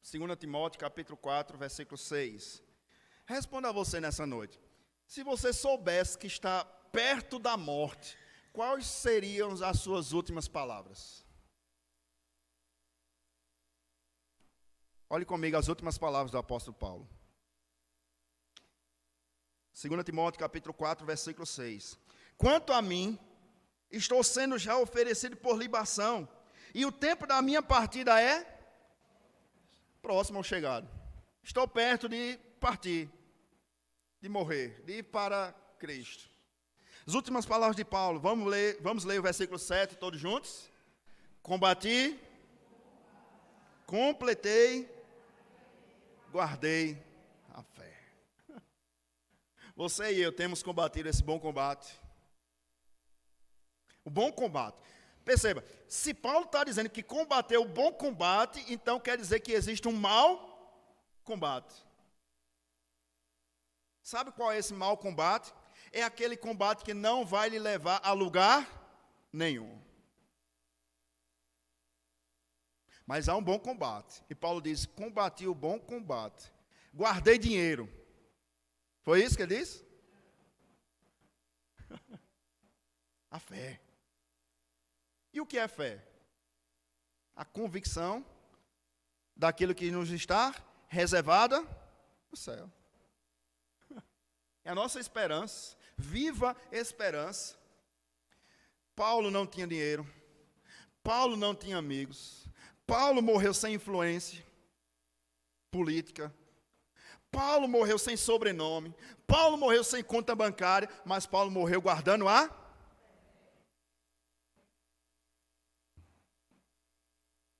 Segunda Timóteo, capítulo 4, versículo 6. Responda a você nessa noite. Se você soubesse que está perto da morte, quais seriam as suas últimas palavras? Olhe comigo as últimas palavras do apóstolo Paulo. 2 Timóteo, capítulo 4, versículo 6. Quanto a mim, estou sendo já oferecido por libação, e o tempo da minha partida é próximo ao chegado. Estou perto de partir, de morrer, de ir para Cristo. As últimas palavras de Paulo, vamos ler o versículo 7 todos juntos? Combati, completei, guardei a fé. Você e eu temos combatido esse bom combate. O bom combate. Perceba, se Paulo está dizendo que combateu o bom combate, então quer dizer que existe um mau combate. Sabe qual é esse mau combate? É aquele combate que não vai lhe levar a lugar nenhum. Mas há um bom combate. E Paulo diz, combati o bom combate. Guardei dinheiro. Foi isso que ele disse? A fé. E o que é fé? A convicção daquilo que nos está reservada no céu. É a nossa esperança, viva esperança. Paulo não tinha dinheiro, Paulo não tinha amigos, Paulo morreu sem influência política, Paulo morreu sem sobrenome, Paulo morreu sem conta bancária, mas Paulo morreu guardando a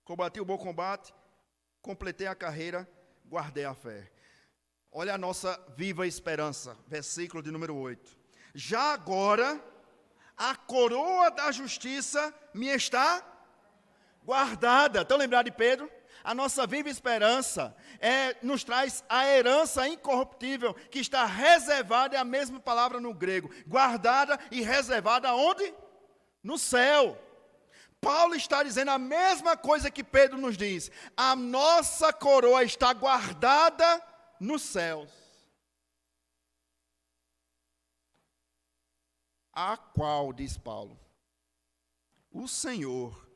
combati o bom combate, completei a carreira, guardei a fé. Olha a nossa viva esperança, versículo de número 8. Já agora, a coroa da justiça me está guardada. Estão lembrados de Pedro? A nossa viva esperança nos traz a herança incorruptível, que está reservada, é a mesma palavra no grego, guardada e reservada onde? No céu. Paulo está dizendo a mesma coisa que Pedro nos diz. A nossa coroa está guardada nos céus. A qual, diz Paulo, o Senhor,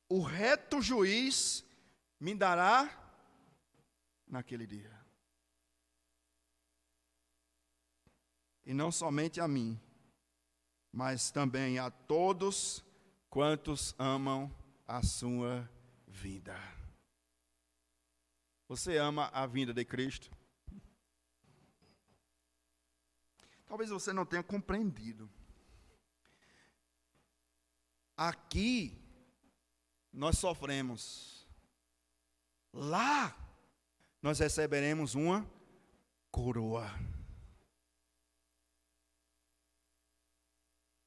o reto juiz, me dará naquele dia. E não somente a mim, mas também a todos quantos amam a sua vida. Você ama a vinda de Cristo? Talvez você não tenha compreendido. Aqui, nós sofremos. Lá, nós receberemos uma coroa.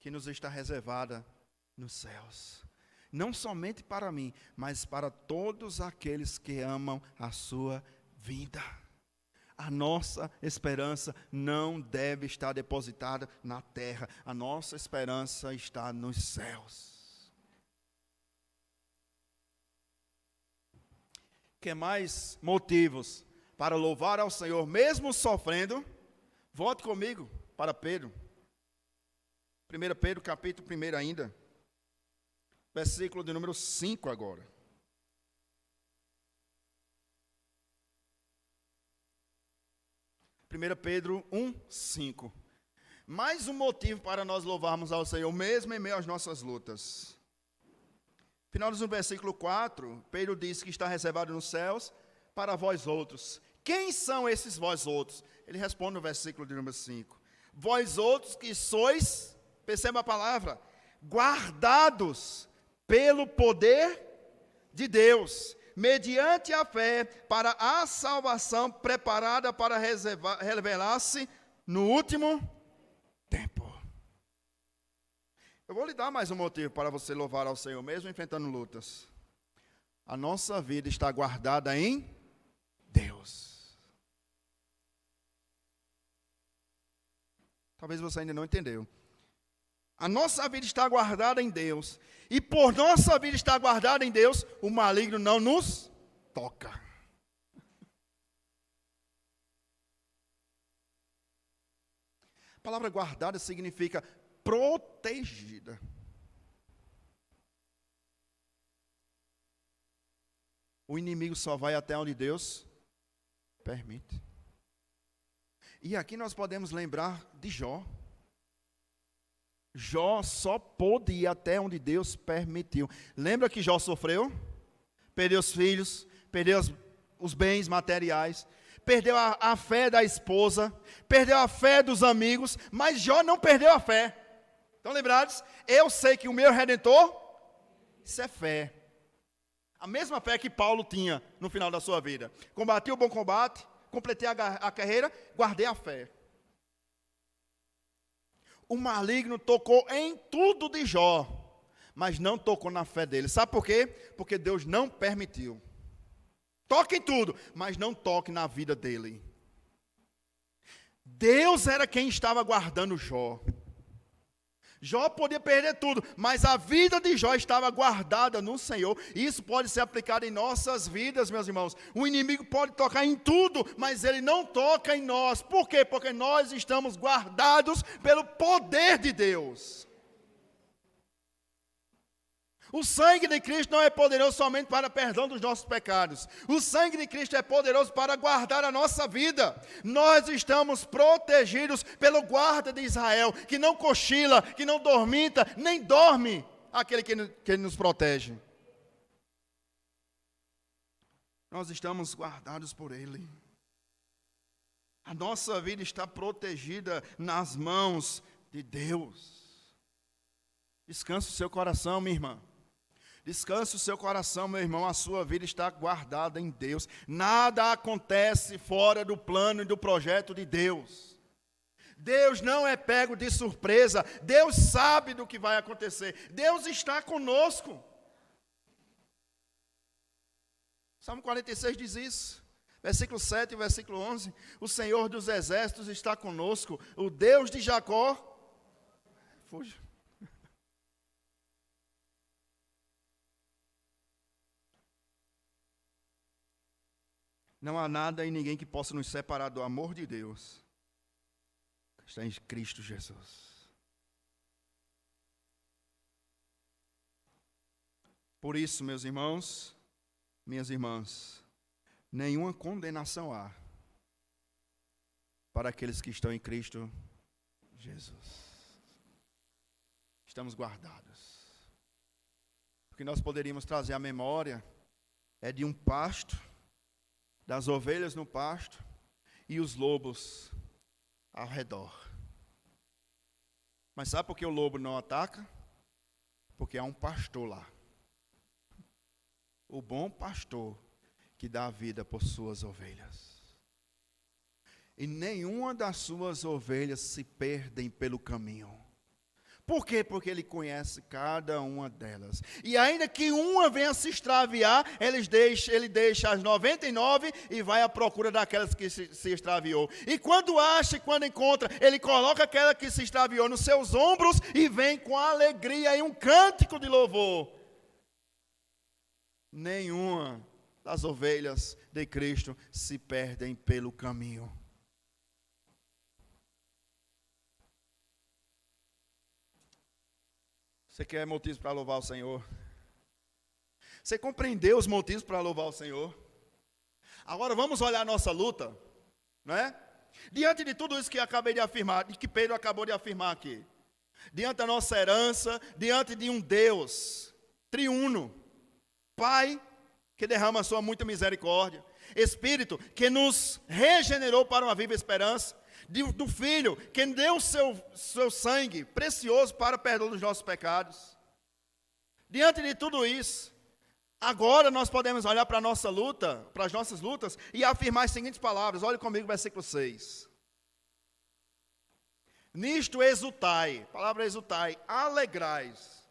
Que nos está reservada nos céus. Não somente para mim, mas para todos aqueles que amam a sua vida. A nossa esperança não deve estar depositada na terra. A nossa esperança está nos céus. Que mais motivos para louvar ao Senhor, mesmo sofrendo? Volte comigo para Pedro. 1 Pedro, capítulo 1 ainda. Versículo de número 5 agora. Pedro 1, 5. Mais um motivo para nós louvarmos ao Senhor, mesmo em meio às nossas lutas. Finalmente no versículo 4, Pedro diz que está reservado nos céus para vós outros. Quem são esses vós outros? Ele responde no versículo de número 5. Vós outros que sois, perceba a palavra, guardados pelo poder de Deus, mediante a fé, para a salvação preparada para revelar-se no último tempo. Eu vou lhe dar mais um motivo para você louvar ao Senhor, mesmo enfrentando lutas. A nossa vida está guardada em Deus. Talvez você ainda não entendeu. A nossa vida está guardada em Deus. E por nossa vida estar guardada em Deus, o maligno não nos toca. A palavra guardada significa protegida. O inimigo só vai até onde Deus permite. E aqui nós podemos lembrar de Jó. Jó só pôde ir até onde Deus permitiu. Lembra que Jó sofreu? Perdeu os filhos, perdeu os bens materiais, perdeu a fé da esposa, perdeu a fé dos amigos, mas Jó não perdeu a fé. Estão lembrados? Eu sei que o meu Redentor, isso é fé. A mesma fé que Paulo tinha no final da sua vida. Combati o bom combate, completei a carreira, guardei a fé. O maligno tocou em tudo de Jó, mas não tocou na fé dele. Sabe por quê? Porque Deus não permitiu. Toque em tudo, mas não toque na vida dele. Deus era quem estava guardando Jó. Jó podia perder tudo, mas a vida de Jó estava guardada no Senhor. Isso pode ser aplicado em nossas vidas, meus irmãos. O inimigo pode tocar em tudo, mas ele não toca em nós. Por quê? Porque nós estamos guardados pelo poder de Deus. O sangue de Cristo não é poderoso somente para perdão dos nossos pecados. O sangue de Cristo é poderoso para guardar a nossa vida. Nós estamos protegidos pelo guarda de Israel, que não cochila, que não dormita, nem dorme aquele que nos protege. Nós estamos guardados por Ele. A nossa vida está protegida nas mãos de Deus. Descanse o seu coração, minha irmã. Descanse o seu coração, meu irmão, a sua vida está guardada em Deus. Nada acontece fora do plano e do projeto de Deus. Deus não é pego de surpresa. Deus sabe do que vai acontecer. Deus está conosco. Salmo 46 diz isso. Versículo 7 e versículo 11. O Senhor dos exércitos está conosco. O Deus de Jacó. Fuja. Não há nada e ninguém que possa nos separar do amor de Deus, que está em Cristo Jesus. Por isso, meus irmãos, minhas irmãs, nenhuma condenação há para aqueles que estão em Cristo Jesus. Estamos guardados. O que nós poderíamos trazer à memória é de um pasto das ovelhas no pasto e os lobos ao redor. Mas sabe por que o lobo não ataca? Porque há um pastor lá. O bom pastor que dá a vida por suas ovelhas. E nenhuma das suas ovelhas se perdem pelo caminho. Por quê? Porque ele conhece cada uma delas. E ainda que uma venha se extraviar, ele deixa as 99 e vai à procura daquelas que se extraviou. E quando acha e quando encontra, ele coloca aquela que se extraviou nos seus ombros e vem com alegria e um cântico de louvor. Nenhuma das ovelhas de Cristo se perdem pelo caminho. Você quer motivos para louvar o Senhor? Você compreendeu os motivos para louvar o Senhor? Agora vamos olhar a nossa luta, não é? Diante de tudo isso que eu acabei de afirmar, que Pedro acabou de afirmar aqui, diante da nossa herança, diante de um Deus triuno, Pai que derrama a sua muita misericórdia, Espírito que nos regenerou para uma viva esperança, do Filho, que deu seu sangue precioso para o perdão dos nossos pecados. Diante de tudo isso, agora nós podemos olhar para a nossa luta, para as nossas lutas, e afirmar as seguintes palavras. Olhe comigo, versículo 6. Nisto exultai, palavra exultai, alegrais.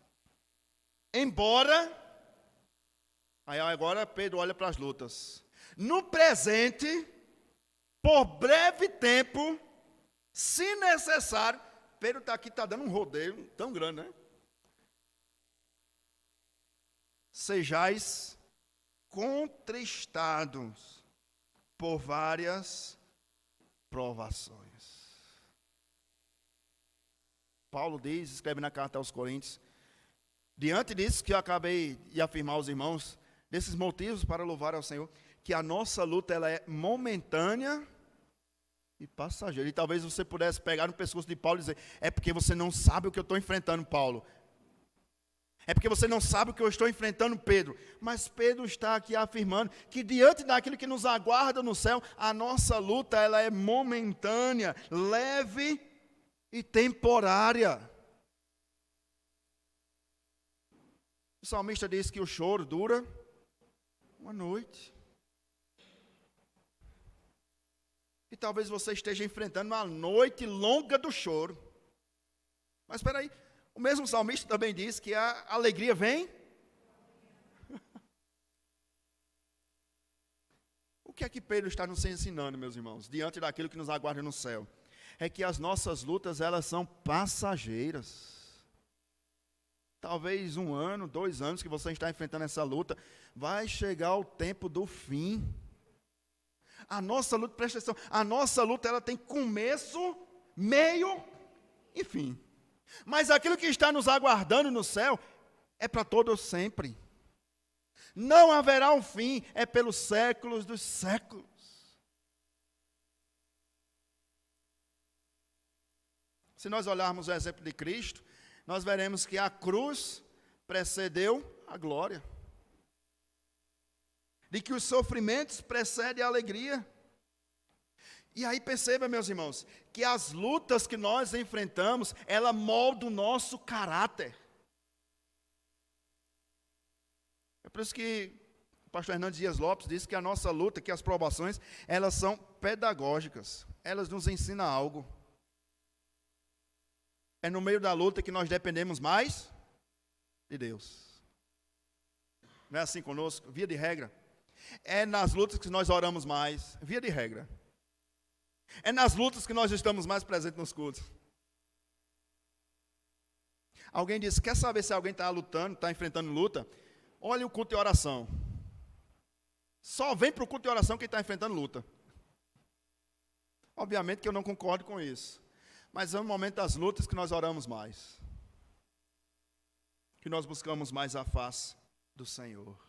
Embora, aí agora Pedro olha para as lutas. No presente, por breve tempo, se necessário, Pedro está aqui, está dando um rodeio tão grande, né? Sejais contristados por várias provações. Paulo diz, escreve na carta aos Coríntios, diante disso que eu acabei de afirmar aos irmãos, desses motivos para louvar ao Senhor, que a nossa luta ela é momentânea e passageira. E talvez você pudesse pegar no pescoço de Paulo e dizer, é porque você não sabe o que eu estou enfrentando, Paulo. É porque você não sabe o que eu estou enfrentando, Pedro. Mas Pedro está aqui afirmando que diante daquilo que nos aguarda no céu, a nossa luta ela é momentânea, leve e temporária. O salmista diz que o choro dura uma noite. E talvez você esteja enfrentando uma noite longa do choro. Mas espera aí, o mesmo salmista também diz que a alegria vem. O que é que Pedro está nos ensinando, meus irmãos, diante daquilo que nos aguarda no céu? É que as nossas lutas, elas são passageiras. Talvez 1 ano, 2 anos que você está enfrentando essa luta, vai chegar o tempo do fim. A nossa luta, presta atenção, a nossa luta ela tem começo, meio e fim. Mas aquilo que está nos aguardando no céu é para todo sempre. Não haverá um fim, é pelos séculos dos séculos. Se nós olharmos o exemplo de Cristo, nós veremos que a cruz precedeu a glória. De que os sofrimentos precedem a alegria. E aí perceba, meus irmãos, que as lutas que nós enfrentamos, ela molda o nosso caráter. É por isso que o pastor Hernandes Dias Lopes disse que a nossa luta, que as provações, elas são pedagógicas. Elas nos ensinam algo. É no meio da luta que nós dependemos mais de Deus. Não é assim conosco? Via de regra. É nas lutas que nós oramos mais, via de regra. É nas lutas que nós estamos mais presentes nos cultos. Alguém disse, quer saber se alguém está lutando, está enfrentando luta? Olha o culto de oração. Só vem para o culto de oração quem está enfrentando luta. Obviamente que eu não concordo com isso. Mas é no momento das lutas que nós oramos mais. Que nós buscamos mais a face do Senhor.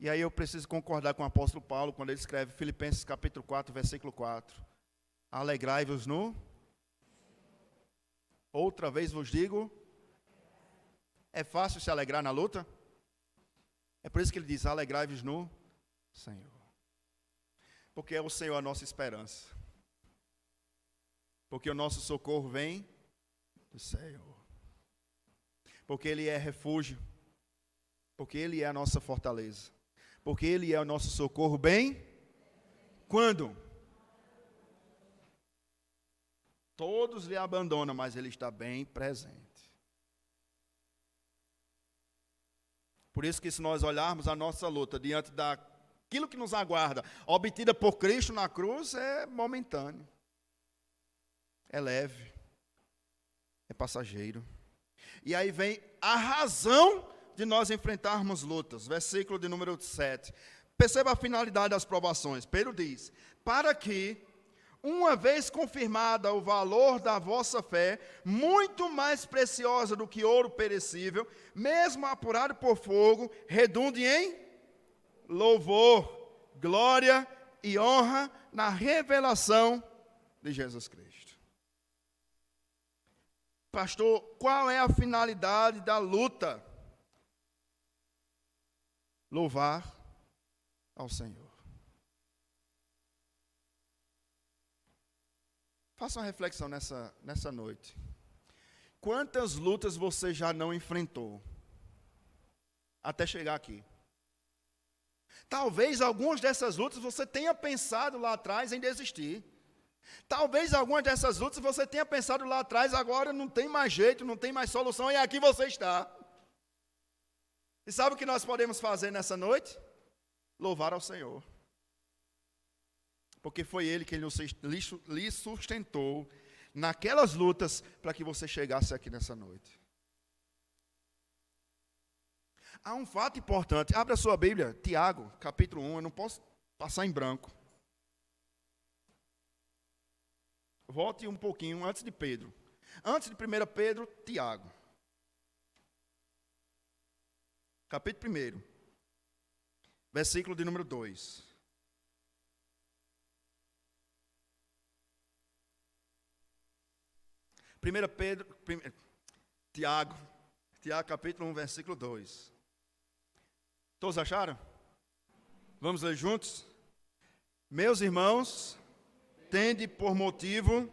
E aí eu preciso concordar com o apóstolo Paulo, quando ele escreve Filipenses capítulo 4, versículo 4. Alegrai-vos no... Outra vez vos digo... É fácil se alegrar na luta? É por isso que ele diz, alegrai-vos no Senhor. Porque é o Senhor a nossa esperança. Porque o nosso socorro vem do Senhor. Porque Ele é refúgio. Porque Ele é a nossa fortaleza. Porque Ele é o nosso socorro bem. Quando? Todos lhe abandonam, mas Ele está bem presente. Por isso que se nós olharmos a nossa luta diante daquilo que nos aguarda, obtida por Cristo na cruz, é momentâneo. É leve. É passageiro. E aí vem a razão de nós enfrentarmos lutas. Versículo de número 7. Perceba a finalidade das provações. Pedro diz: para que, uma vez confirmada o valor da vossa fé, muito mais preciosa do que ouro perecível, mesmo apurado por fogo, redunde em louvor, glória e honra na revelação de Jesus Cristo. Pastor, qual é a finalidade da luta? Louvar ao Senhor. Faça uma reflexão nessa noite. Quantas lutas você já não enfrentou até chegar aqui? Talvez algumas dessas lutas você tenha pensado lá atrás em desistir. Talvez algumas dessas lutas você tenha pensado lá atrás, agora não tem mais jeito, não tem mais solução, e aqui você está. E sabe o que nós podemos fazer nessa noite? Louvar ao Senhor. Porque foi Ele que lhe sustentou naquelas lutas para que você chegasse aqui nessa noite. Há um fato importante. Abra a sua Bíblia, Tiago, capítulo 1. Eu não posso passar em branco. Volte um pouquinho antes de Pedro. Antes de 1 Pedro, Tiago. Capítulo 1. Versículo de número 2. Tiago, capítulo 1, versículo 2. Todos acharam? Vamos ler juntos? Meus irmãos, tende por motivo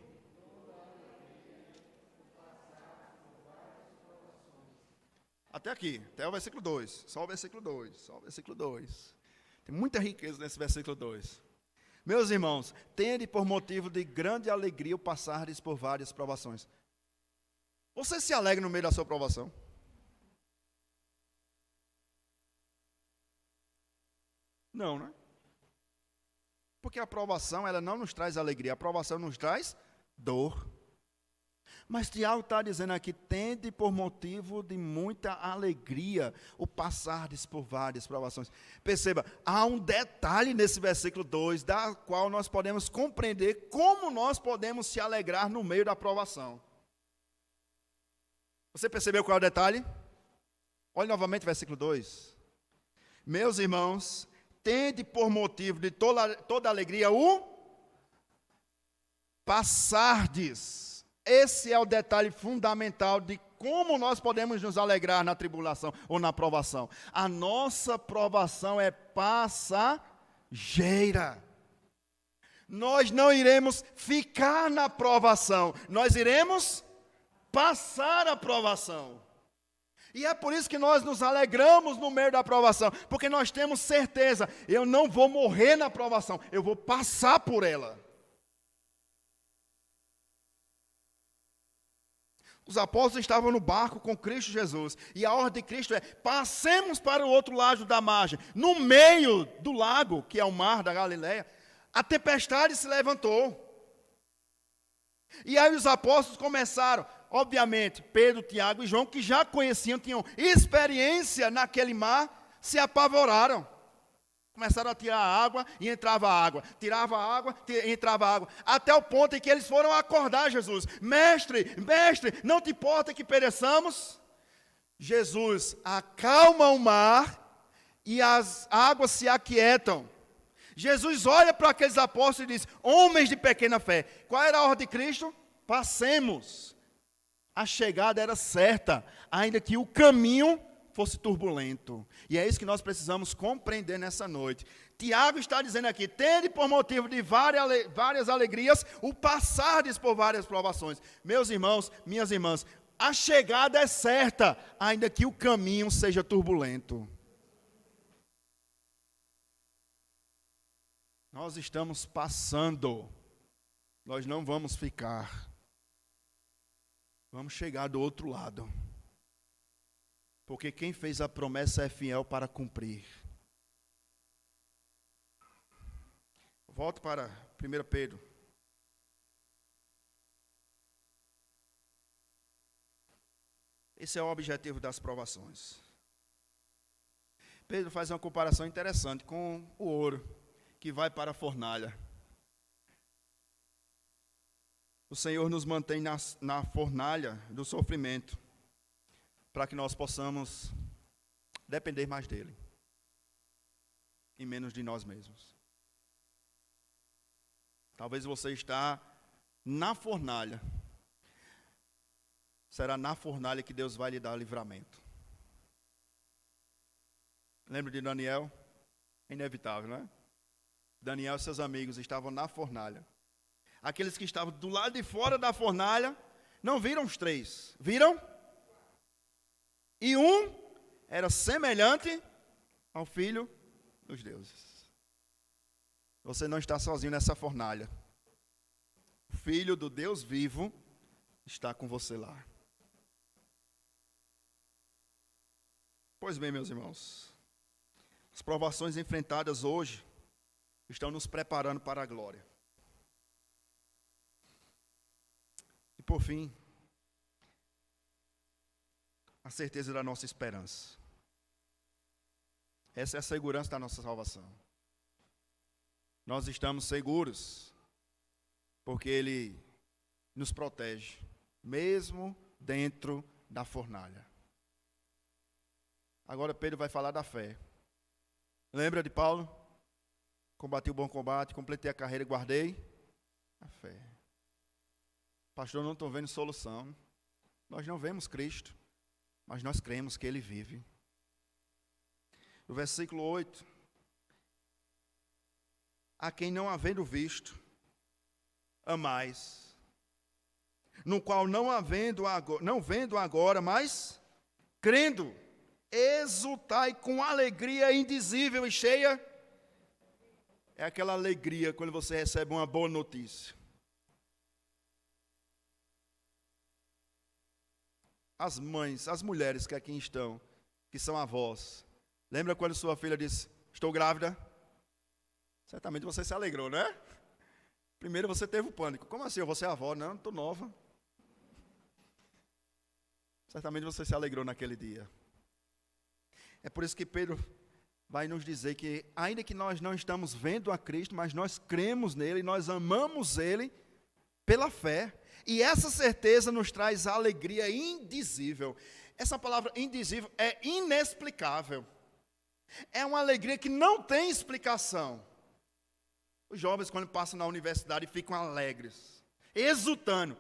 até aqui, até o versículo 2. Só o versículo 2. Tem muita riqueza nesse versículo 2. Meus irmãos, tende por motivo de grande alegria o passardes por várias provações. Você se alegra no meio da sua provação? Não, né? Porque a provação, ela não nos traz alegria, a provação nos traz dor. Mas Tiago está dizendo aqui, tende por motivo de muita alegria o passardes por várias provações. Perceba, há um detalhe nesse versículo 2, da qual nós podemos compreender como nós podemos se alegrar no meio da provação. Você percebeu qual é o detalhe? Olhe novamente o versículo 2. Meus irmãos, tende por motivo de toda alegria o passardes. Esse é o detalhe fundamental de como nós podemos nos alegrar na tribulação ou na provação. A nossa provação é passageira. Nós não iremos ficar na provação, nós iremos passar a provação. E é por isso que nós nos alegramos no meio da provação, porque nós temos certeza, eu não vou morrer na provação, eu vou passar por ela. Os apóstolos estavam no barco com Cristo Jesus. E a ordem de Cristo é, passemos para o outro lado da margem. No meio do lago, que é o mar da Galileia, a tempestade se levantou. E aí os apóstolos começaram, obviamente, Pedro, Tiago e João, que já conheciam, tinham experiência naquele mar, se apavoraram. Começaram a tirar a água e entrava a água. Tirava a água e entrava a água. Até o ponto em que eles foram acordar Jesus. Mestre, não te importa que pereçamos? Jesus acalma o mar e as águas se aquietam. Jesus olha para aqueles apóstolos e diz, homens de pequena fé. Qual era a ordem de Cristo? Passemos. A chegada era certa, ainda que o caminho fosse turbulento. E é isso que nós precisamos compreender nessa noite. Tiago está dizendo aqui: tende por motivo de várias alegrias o passardes por várias provações. Meus irmãos, minhas irmãs, a chegada é certa, ainda que o caminho seja turbulento. Nós estamos passando, nós não vamos ficar. Vamos chegar do outro lado. Porque quem fez a promessa é fiel para cumprir. Volto para 1 Pedro. Esse é o objetivo das provações. Pedro faz uma comparação interessante com o ouro que vai para a fornalha. O Senhor nos mantém na fornalha do sofrimento, para que nós possamos depender mais dele e menos de nós mesmos. Talvez você está na fornalha. Será na fornalha que Deus vai lhe dar livramento. Lembra de Daniel? É inevitável, não é? Daniel e seus amigos estavam na fornalha. Aqueles que estavam do lado de fora da fornalha não viram os três, viram? E um era semelhante ao Filho dos deuses. Você não está sozinho nessa fornalha. O Filho do Deus vivo está com você lá. Pois bem, meus irmãos, as provações enfrentadas hoje estão nos preparando para a glória. E por fim, a certeza da nossa esperança. Essa é a segurança da nossa salvação. Nós estamos seguros, porque Ele nos protege, mesmo dentro da fornalha. Agora Pedro vai falar da fé. Lembra de Paulo? Combati o bom combate, completei a carreira e guardei a fé. Pastor, não estou vendo solução. Nós não vemos Cristo, mas nós cremos que Ele vive. No versículo 8, a quem não havendo visto, amais, no qual não vendo agora, mas crendo, exultai com alegria indizível e cheia. É aquela alegria quando você recebe uma boa notícia. As mães, as mulheres que aqui estão, que são avós, lembra quando sua filha disse: estou grávida? Certamente você se alegrou, né? Primeiro você teve o pânico. Como assim? Eu vou ser avó? Não, estou nova. Certamente você se alegrou naquele dia. É por isso que Pedro vai nos dizer que, ainda que nós não estamos vendo a Cristo, mas nós cremos nele, nós amamos ele pela fé. E essa certeza nos traz alegria indizível. Essa palavra indizível é inexplicável. É uma alegria que não tem explicação. Os jovens, quando passam na universidade, ficam alegres, exultando.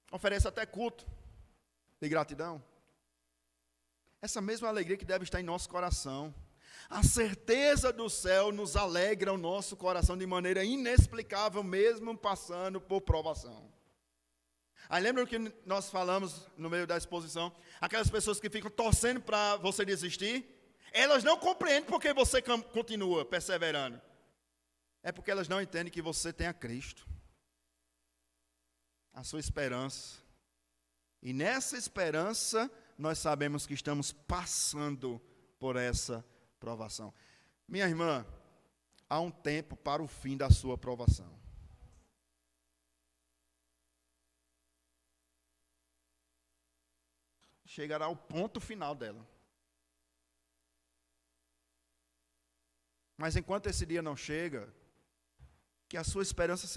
Oferecem até culto de gratidão. Essa mesma alegria que deve estar em nosso coração. A certeza do céu nos alegra o nosso coração de maneira inexplicável, mesmo passando por provação. Aí lembra que nós falamos no meio da exposição? Aquelas pessoas que ficam torcendo para você desistir, elas não compreendem porque você continua perseverando. É porque elas não entendem que você tem a Cristo, a sua esperança. E nessa esperança, nós sabemos que estamos passando por essa provação. Minha irmã, há um tempo para o fim da sua provação. Chegará ao ponto final dela. Mas enquanto esse dia não chega, que a sua esperança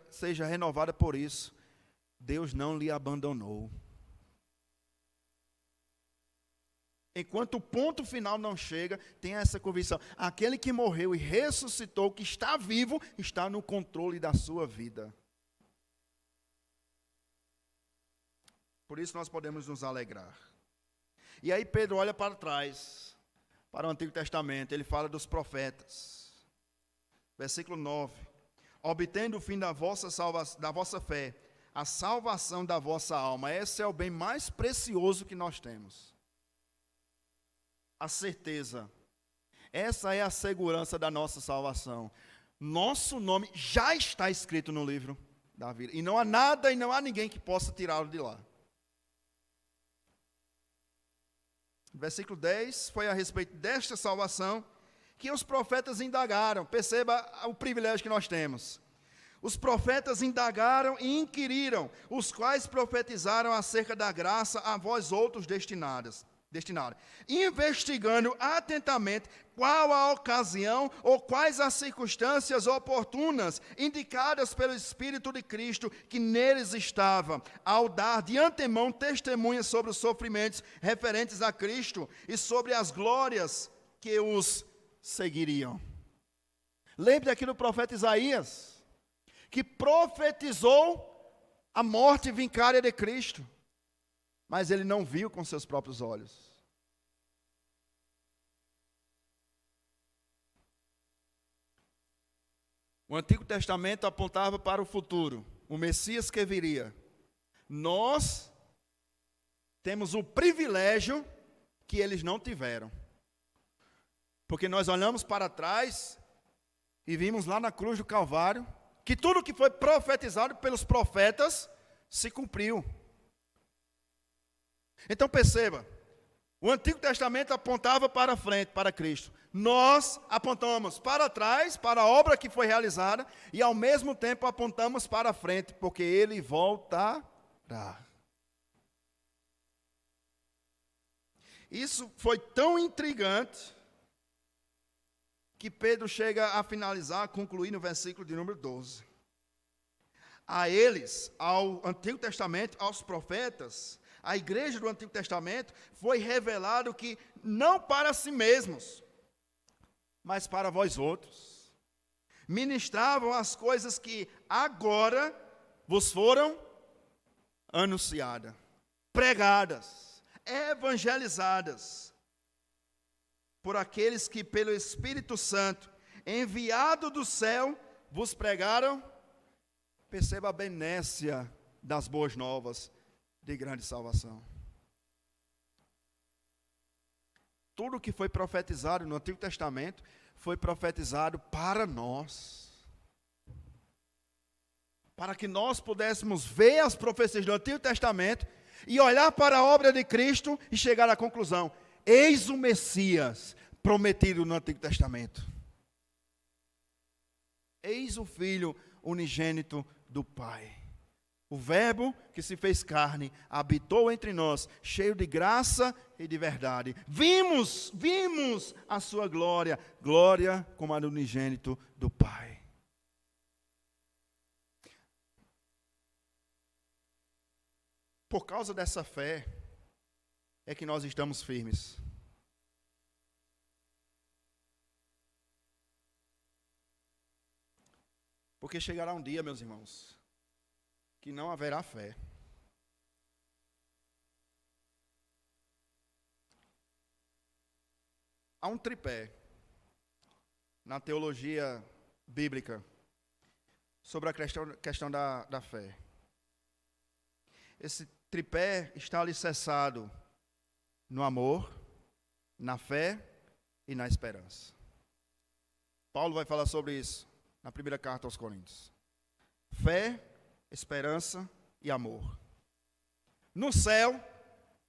seja renovada por isso. Deus não lhe abandonou. Enquanto o ponto final não chega, tenha essa convicção. Aquele que morreu e ressuscitou, que está vivo, está no controle da sua vida. Por isso nós podemos nos alegrar. E aí Pedro olha para trás, para o Antigo Testamento, ele fala dos profetas. Versículo 9. Obtendo o fim da vossa fé, a salvação da vossa alma. Esse é o bem mais precioso que nós temos. A certeza. Essa é a segurança da nossa salvação. Nosso nome já está escrito no livro da vida. E não há nada e não há ninguém que possa tirá-lo de lá. Versículo 10, foi a respeito desta salvação que os profetas indagaram. Perceba o privilégio que nós temos. Os profetas indagaram e inquiriram, os quais profetizaram acerca da graça a vós outros destinada, investigando atentamente qual a ocasião ou quais as circunstâncias oportunas indicadas pelo Espírito de Cristo que neles estava, ao dar de antemão testemunhas sobre os sofrimentos referentes a Cristo e sobre as glórias que os seguiriam. Lembre aqui do profeta Isaías, que profetizou a morte vincária de Cristo, mas ele não viu com seus próprios olhos. O Antigo Testamento apontava para o futuro, o Messias que viria. Nós temos o privilégio que eles não tiveram, porque nós olhamos para trás e vimos lá na cruz do Calvário que tudo que foi profetizado pelos profetas se cumpriu. Então perceba, o Antigo Testamento apontava para frente, para Cristo. Nós apontamos para trás, para a obra que foi realizada, e ao mesmo tempo apontamos para frente, porque Ele voltará. Isso foi tão intrigante, que Pedro chega a finalizar, a concluir no versículo de número 12. A eles, ao Antigo Testamento, aos profetas, a igreja do Antigo Testamento, foi revelado que não para si mesmos, mas para vós outros, ministravam as coisas que agora vos foram anunciadas, pregadas, evangelizadas, por aqueles que pelo Espírito Santo, enviado do céu, vos pregaram. Perceba a benécia das boas novas de grande salvação. Tudo que foi profetizado no Antigo Testamento foi profetizado para nós. Para que nós pudéssemos ver as profecias do Antigo Testamento e olhar para a obra de Cristo e chegar à conclusão: eis o Messias prometido no Antigo Testamento. Eis o Filho unigênito do Pai. O Verbo que se fez carne, habitou entre nós, cheio de graça e de verdade. Vimos a sua glória, glória como a do unigênito do Pai. Por causa dessa fé, é que nós estamos firmes. Porque chegará um dia, meus irmãos, que não haverá fé. Há um tripé na teologia bíblica sobre a questão da fé. Esse tripé está alicerçado no amor, na fé e na esperança. Paulo vai falar sobre isso na primeira carta aos Coríntios. Fé, esperança e amor. No céu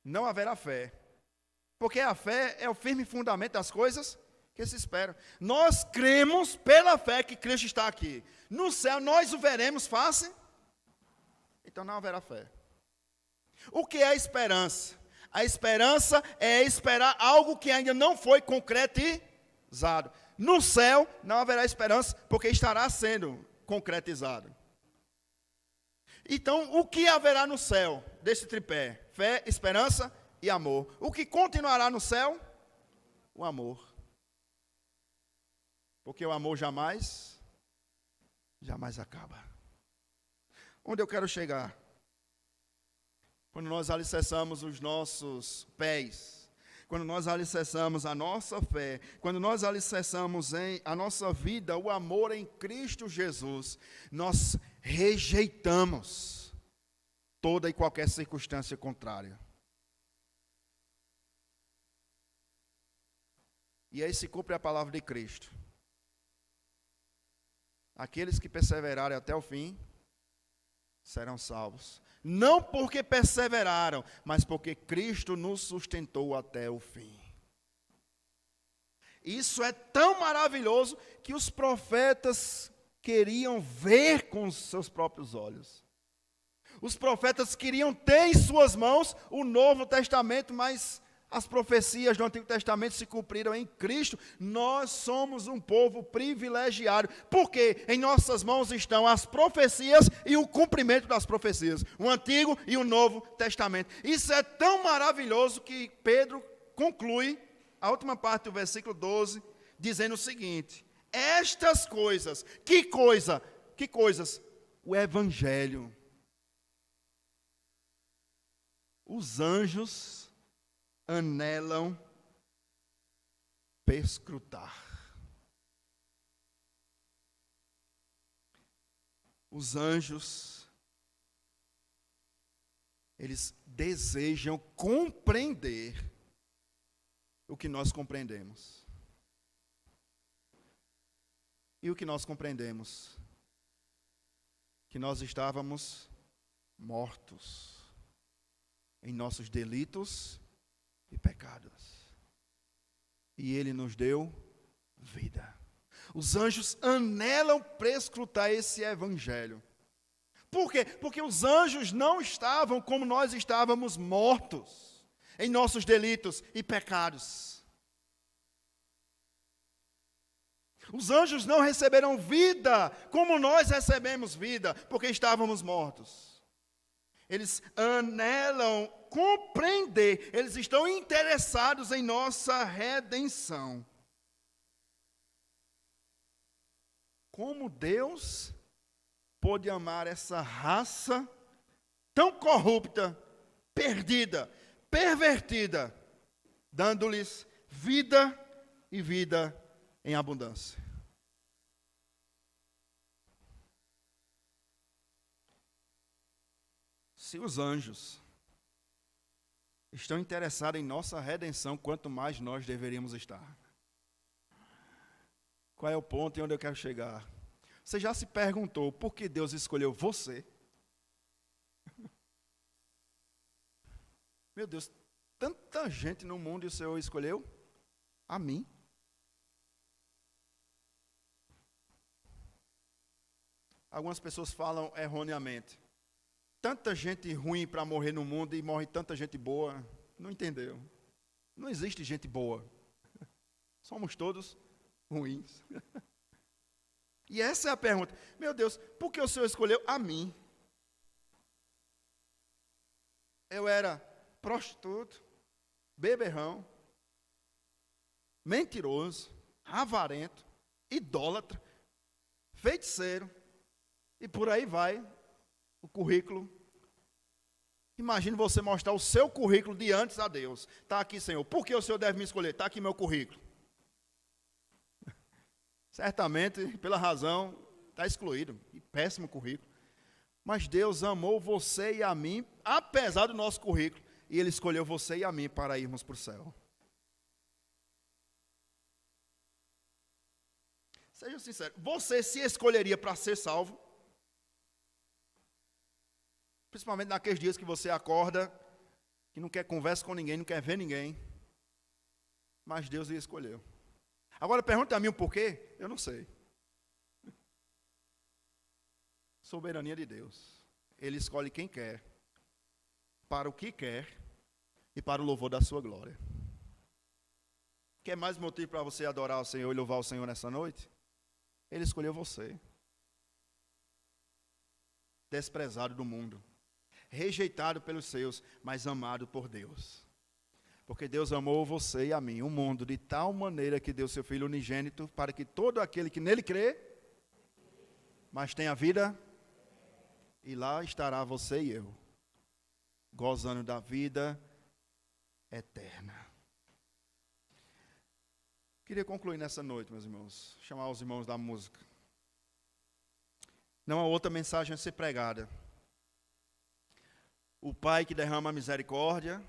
não haverá fé, porque a fé é o firme fundamento das coisas que se esperam. Nós cremos pela fé que Cristo está aqui. No céu nós o veremos face, então não haverá fé. O que é a esperança? A esperança é esperar algo que ainda não foi concretizado. No céu não haverá esperança, porque estará sendo concretizado. Então, o que haverá no céu desse tripé? Fé, esperança e amor. O que continuará no céu? O amor. Porque o amor jamais acaba. Onde eu quero chegar? Quando nós alicerçamos os nossos pés, quando nós alicerçamos a nossa fé, quando nós alicerçamos em a nossa vida, o amor em Cristo Jesus, nós rejeitamos toda e qualquer circunstância contrária. E aí se cumpre a palavra de Cristo. Aqueles que perseverarem até o fim serão salvos. Não porque perseveraram, mas porque Cristo nos sustentou até o fim. Isso é tão maravilhoso que os profetas queriam ver com os seus próprios olhos. Os profetas queriam ter em suas mãos o Novo Testamento, mas as profecias do Antigo Testamento se cumpriram em Cristo. Nós somos um povo privilegiado, porque em nossas mãos estão as profecias e o cumprimento das profecias, o Antigo e o Novo Testamento. Isso é tão maravilhoso que Pedro conclui a última parte do versículo 12, dizendo o seguinte: estas coisas, que coisas? O Evangelho. Os anjos anelam perscrutar. Os anjos, eles desejam compreender o que nós compreendemos. E o que nós compreendemos? Que nós estávamos mortos em nossos delitos e pecados. E Ele nos deu vida. Os anjos anelam prescrutar esse evangelho. Por quê? Porque os anjos não estavam como nós estávamos, mortos em nossos delitos e pecados. Os anjos não receberam vida como nós recebemos vida, porque estávamos mortos. Eles anelam compreender, eles estão interessados em nossa redenção. Como Deus pôde amar essa raça tão corrupta, perdida, pervertida, dando-lhes vida e vida em abundância. Se os anjos estão interessados em nossa redenção, quanto mais nós deveríamos estar. Qual é o ponto e onde eu quero chegar? Você já se perguntou por que Deus escolheu você? Meu Deus, tanta gente no mundo e o Senhor escolheu a mim. Algumas pessoas falam erroneamente: tanta gente ruim para morrer no mundo e morre tanta gente boa. Não entendeu. Não existe gente boa. Somos todos ruins. E essa é a pergunta. Meu Deus, por que o Senhor escolheu a mim? Eu era prostituto, beberrão, mentiroso, avarento, idólatra, feiticeiro, e por aí vai o currículo. Imagine você mostrar o seu currículo de antes a Deus. Está aqui, Senhor. Por que o Senhor deve me escolher? Está aqui meu currículo. Certamente, pela razão, está excluído. E péssimo currículo. Mas Deus amou você e a mim, apesar do nosso currículo. E Ele escolheu você e a mim para irmos para o céu. Seja sincero. Você se escolheria para ser salvo? Principalmente naqueles dias que você acorda, que não quer conversa com ninguém, não quer ver ninguém. Mas Deus lhe escolheu. Agora pergunta a mim o porquê, eu não sei. Soberania de Deus. Ele escolhe quem quer, para o que quer e para o louvor da sua glória. Quer mais motivo para você adorar o Senhor e louvar o Senhor nessa noite? Ele escolheu você. Desprezado do mundo, rejeitado pelos seus, mas amado por Deus. Porque Deus amou você e a mim, o mundo, de tal maneira que deu seu Filho unigênito, para que todo aquele que nele crê, mas tenha vida, e lá estará você e eu, gozando da vida eterna. Queria concluir nessa noite, meus irmãos, chamar os irmãos da música. Não há outra mensagem a ser pregada. O Pai que derrama a misericórdia,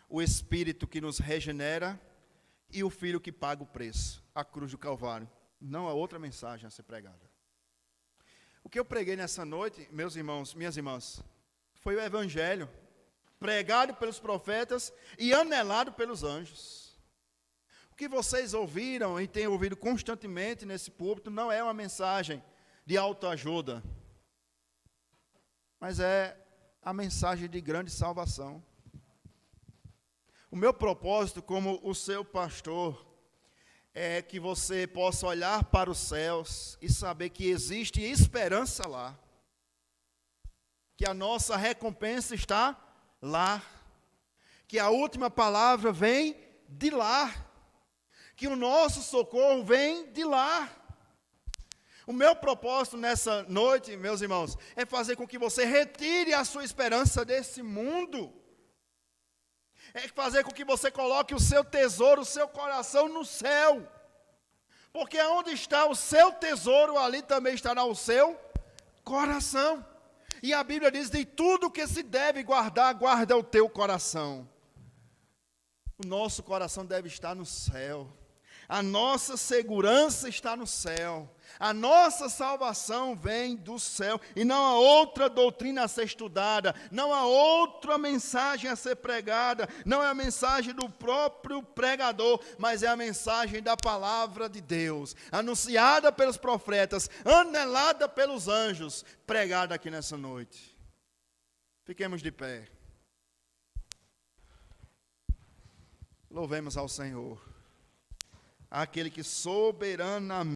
o Espírito que nos regenera e o Filho que paga o preço, a cruz do Calvário. Não há outra mensagem a ser pregada. O que eu preguei nessa noite, meus irmãos, minhas irmãs, foi o Evangelho, pregado pelos profetas e anelado pelos anjos. O que vocês ouviram e têm ouvido constantemente nesse púlpito não é uma mensagem de autoajuda, mas é a mensagem de grande salvação. O meu propósito como o seu pastor é que você possa olhar para os céus e saber que existe esperança lá, que a nossa recompensa está lá, que a última palavra vem de lá, que o nosso socorro vem de lá. O meu propósito nessa noite, meus irmãos, é fazer com que você retire a sua esperança desse mundo. É fazer com que você coloque o seu tesouro, o seu coração no céu. Porque onde está o seu tesouro, ali também estará o seu coração. E a Bíblia diz, de tudo que se deve guardar, guarda o teu coração. O nosso coração deve estar no céu. A nossa segurança está no céu. A nossa salvação vem do céu. E não há outra doutrina a ser estudada. Não há outra mensagem a ser pregada. Não é a mensagem do próprio pregador, mas é a mensagem da palavra de Deus. Anunciada pelos profetas, anelada pelos anjos, pregada aqui nessa noite. Fiquemos de pé. Louvemos ao Senhor. Aquele que soberanamente